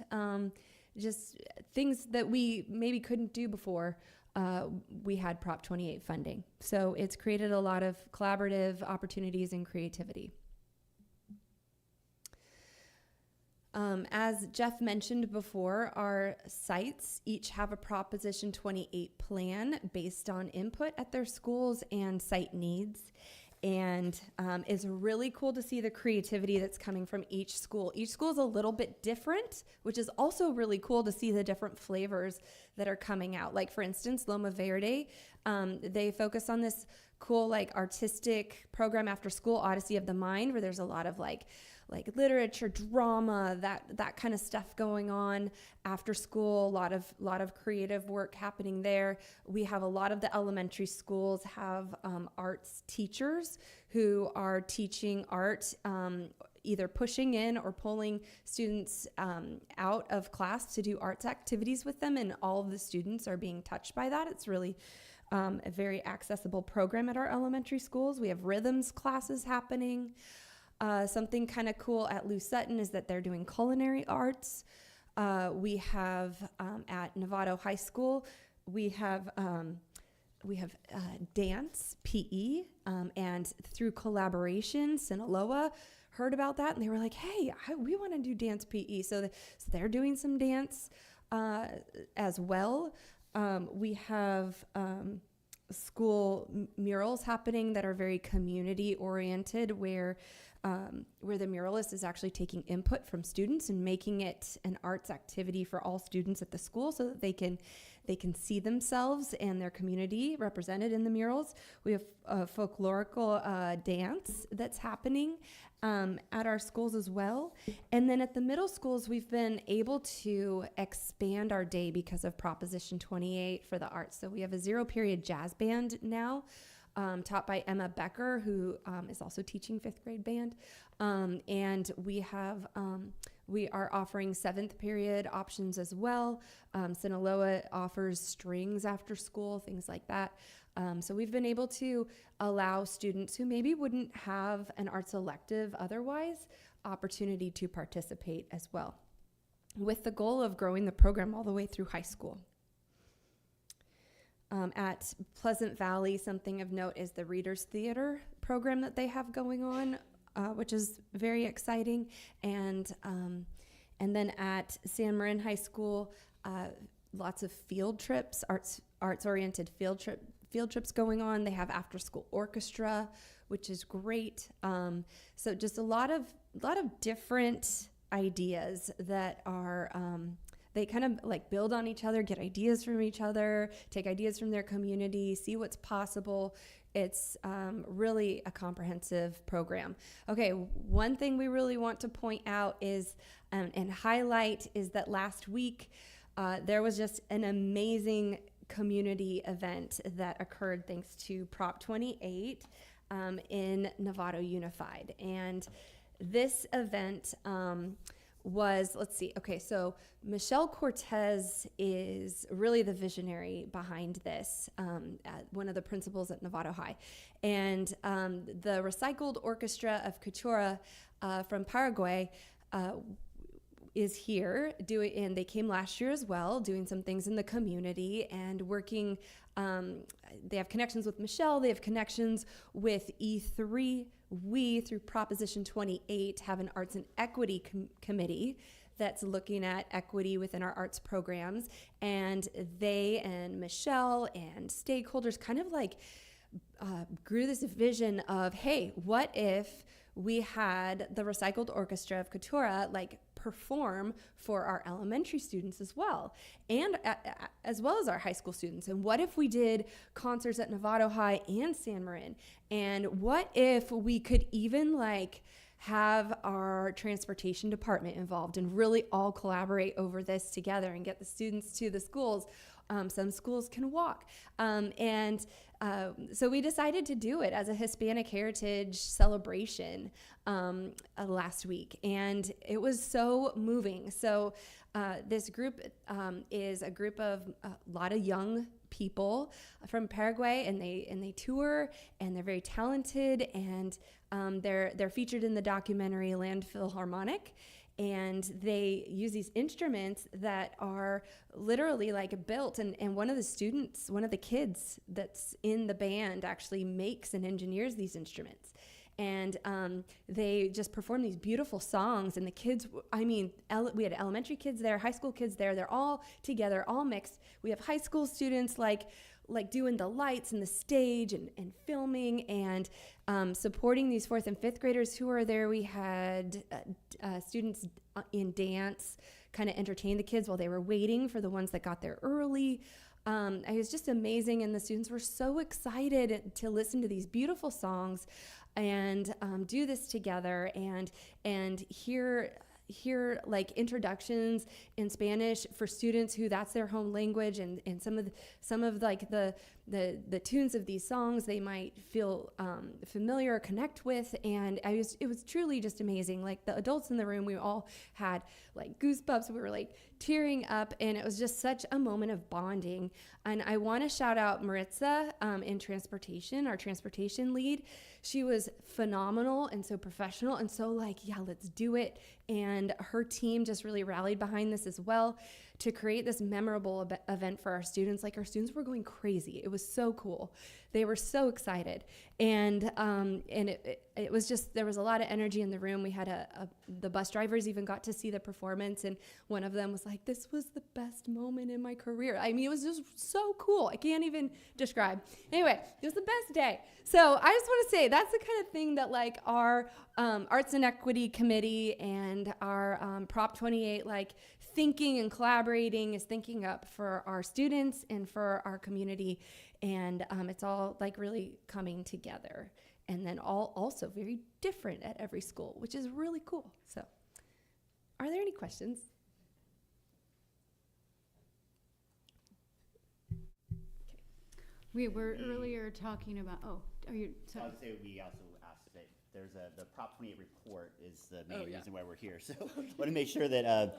just things that we maybe couldn't do before we had Prop 28 funding. So it's created a lot of collaborative opportunities and creativity. As Jeff mentioned before, our sites each have a Proposition 28 plan based on input at their schools and site needs. And it's really cool to see the creativity that's coming from each school. Each school is a little bit different, which is also really cool to see the different flavors that are coming out. Like, for instance, Loma Verde, they focus on this cool, like, artistic program after school, Odyssey of the Mind, where there's a lot of like literature, drama, that kind of stuff going on after school. A lot of creative work happening there. We have a lot of the elementary schools have arts teachers who are teaching art, either pushing in or pulling students out of class to do arts activities with them, and all of the students are being touched by that. It's really a very accessible program at our elementary schools. We have rhythms classes happening. Something kind of cool at Lou Sutton is that they're doing culinary arts. We have at Novato High School, we have dance, PE, and through collaboration, Sinaloa heard about that, and they were like, hey, we want to do dance PE. So they're doing some dance as well. We have school murals happening that are very community oriented, where the muralist is actually taking input from students and making it an arts activity for all students at the school, so that they can see themselves and their community represented in the murals. We have a folklorical dance that's happening at our schools as well. And then at the middle schools, we've been able to expand our day because of Proposition 28 for the arts. So we have a 0-period jazz band now, taught by Emma Becker, who is also teaching 5th grade band. And we are offering 7th period options as well. Sinaloa offers strings after school, things like that. So we've been able to allow students who maybe wouldn't have an arts elective otherwise opportunity to participate as well, with the goal of growing the program all the way through high school. At Pleasant Valley, something of note is the Readers Theater program that they have going on, which is very exciting. And then at San Marin High School, lots of field trips, arts-oriented field trips going on. They have after-school orchestra, which is great. So just a lot of different ideas that are they kind of like build on each other, get ideas from each other, take ideas from their community, see what's possible. It's really a comprehensive program. Okay, one thing we really want to point out is and highlight is that last week there was just an amazing community event that occurred thanks to Prop 28 in Novato Unified. And this event was, let's see, okay, so Michelle Cortez is really the visionary behind this, one of the principals at Novato High. And the Recycled Orchestra of Cultura from Paraguay is here and they came last year as well, doing some things in the community and working. They have connections with Michelle, they have connections with E3. We, through Proposition 28, have an Arts and Equity Committee that's looking at equity within our arts programs. And they and Michelle and stakeholders kind of like grew this vision of, hey, what if we had the Recycled Orchestra of Cultura like perform for our elementary students as well, and as well as our high school students? And what if we did concerts at Novato High and San Marin? And what if we could even like have our transportation department involved and really all collaborate over this together and get the students to the schools? Some schools can walk. So we decided to do it as a Hispanic Heritage celebration last week, and it was so moving. So this group is a group of a lot of young people from Paraguay, and they tour, and they're very talented, and they're featured in the documentary Landfill Harmonic. And they use these instruments that are literally like built. And one of the kids that's in the band actually makes and engineers these instruments. And they just perform these beautiful songs. And the kids, we had elementary kids there, high school kids there. They're all together, all mixed. We have high school students like doing the lights and the stage and filming and supporting these 4th and 5th graders who are there. We had students in dance kind of entertain the kids while they were waiting for the ones that got there early. It was just amazing, and the students were so excited to listen to these beautiful songs and do this together and hear like introductions in Spanish for students who that's their home language, and some of like the tunes of these songs they might feel familiar or connect with. And it was truly just amazing. Like the adults in the room, we all had like goosebumps. We were like tearing up, and it was just such a moment of bonding. And I want to shout out Maritza in transportation, our transportation lead. She was phenomenal and so professional and so like, yeah, let's do it. And her team just really rallied behind this as well to create this memorable event for our students. Like our students were going crazy. It was so cool. They were so excited. And it was just, there was a lot of energy in the room. We had the bus drivers even got to see the performance, and one of them was like, this was the best moment in my career. I mean, it was just so cool. I can't even describe. Anyway, it was the best day. So I just want to say that's the kind of thing that like our Arts and Equity Committee and our Prop 28 like thinking and collaborating is thinking up for our students and for our community. And it's all like really coming together, and then all also very different at every school, which is really cool. So are there any questions? We were earlier talking about, are you, So I would say we also asked that there's the Prop 28 report is the main reason why we're here. So I want to make sure that,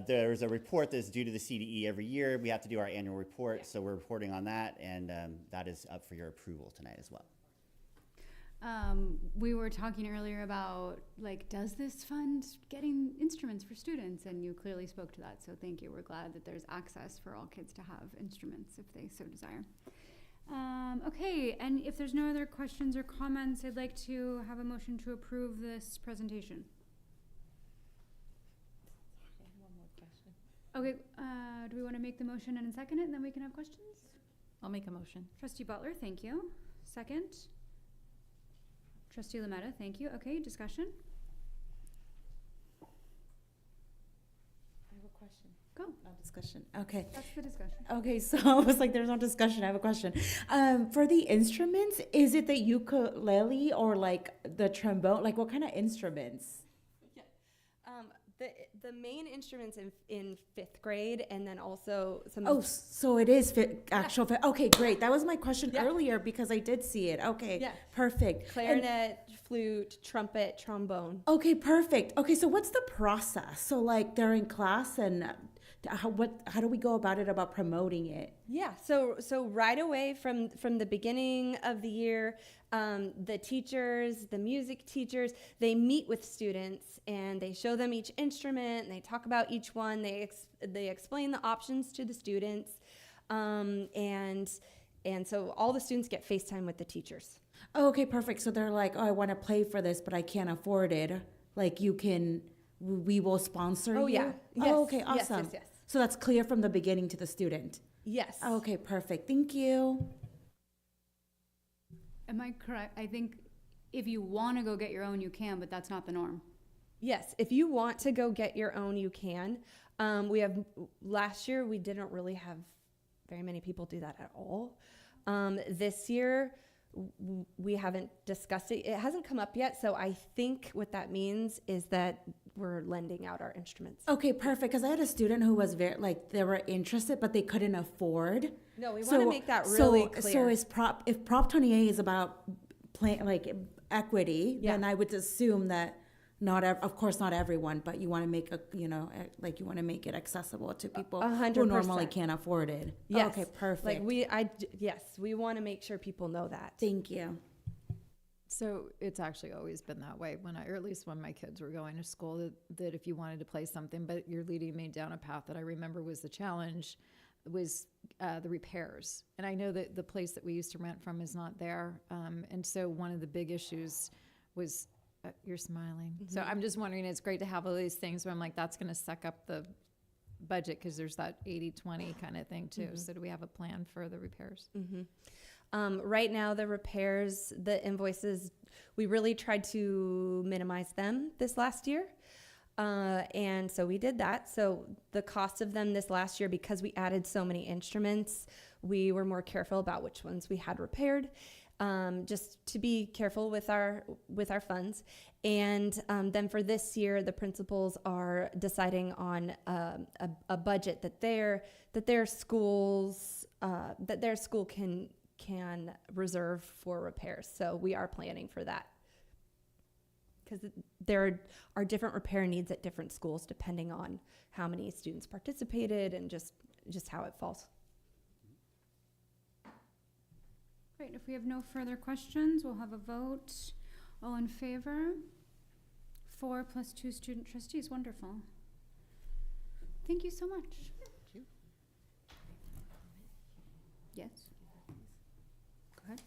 there's a report that's due to the CDE every year. We have to do our annual report, so we're reporting on that, and that is up for your approval tonight as well. we were talking earlier about, like, does this fund getting instruments for students? And you clearly spoke to that, so thank you. We're glad that there's access for all kids to have instruments if they so desire. Okay, and if there's no other questions or comments, I'd like to have a motion to approve this presentation. One more question. Okay, do we want to make the motion and second it, and then we can have questions? I'll make a motion. Trustee Butler, thank you. Second. Trustee Lametta, thank you. Okay, discussion? I have a question. Go. Not discussion. Okay. That's the discussion. Okay, so I was like, there's no discussion. I have a question. For the instruments, is it the ukulele or like the trombone? Like what kind of instruments? Yeah. The main instruments in fifth grade, and then also some. Oh, so it is actual. Yeah. Okay, great. That was my question Yeah. earlier because I did see it. Okay, Yeah. perfect. Clarinet, flute, trumpet, trombone. Okay, perfect. Okay, so what's the process? So like they're in class, and how do we go about it, about promoting it? Yeah, so right away from the beginning of the year, the teachers, the music teachers, they meet with students and they show them each instrument and they talk about each one. They explain the options to the students, and so all the students get FaceTime with the teachers. Oh, okay, perfect. So they're like, oh, I want to play for this, but I can't afford it. Like we will sponsor you? Oh, yeah. Yes. Oh, okay, awesome. Yes. So that's clear from the beginning to the student? Yes. Okay, perfect. Thank you. Am I correct? I think if you want to go get your own, you can, but that's not the norm. Yes, if you want to go get your own, you can. Last year we didn't really have very many people do that at all. This year we haven't discussed it. It hasn't come up yet, so I think what that means is that we're lending out our instruments. Okay, perfect. Because I had a student who was they were interested, but they couldn't afford. No, we want to make that really clear. So if Prop 28 is about equity, Yeah. then I would assume that of course not everyone, but you want to make you want to make it accessible to people 100%. who normally can't afford it. Yes. Okay, perfect. We want to make sure people know that. Thank you. So it's actually always been that way or at least when my kids were going to school, that if you wanted to play something, but you're leading me down a path that I remember was the challenge, was the repairs. And I know that the place that we used to rent from is not there. And so one of the big issues was, you're smiling. Mm-hmm. So I'm just wondering, it's great to have all these things where I'm like, that's going to suck up the budget because there's that 80-20 kind of thing too. Mm-hmm. So do we have a plan for the repairs? Mm-hmm. Right now, the repairs, the invoices, we really tried to minimize them this last year. And so we did that. So the cost of them this last year, because we added so many instruments, we were more careful about which ones we had repaired, just to be careful with our funds. And then for this year, the principals are deciding on a budget that their school can reserve for repairs. So we are planning for that, because there are different repair needs at different schools depending on how many students participated and just how it falls. Great. If we have no further questions, we'll have a vote. All in favor? 4 + 2 student trustees. Wonderful. Thank you so much. Thank you. Yes. Go ahead.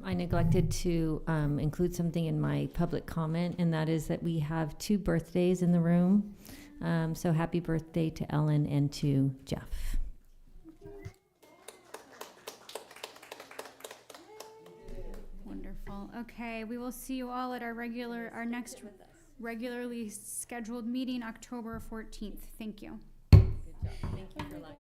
I neglected to include something in my public comment, and that is that we have 2 birthdays in the room. So happy birthday to Ellen and to Jeff. Wonderful. Okay, we will see you all at our next regularly scheduled meeting, October 14th. Thank you. Good job. Thank you for life.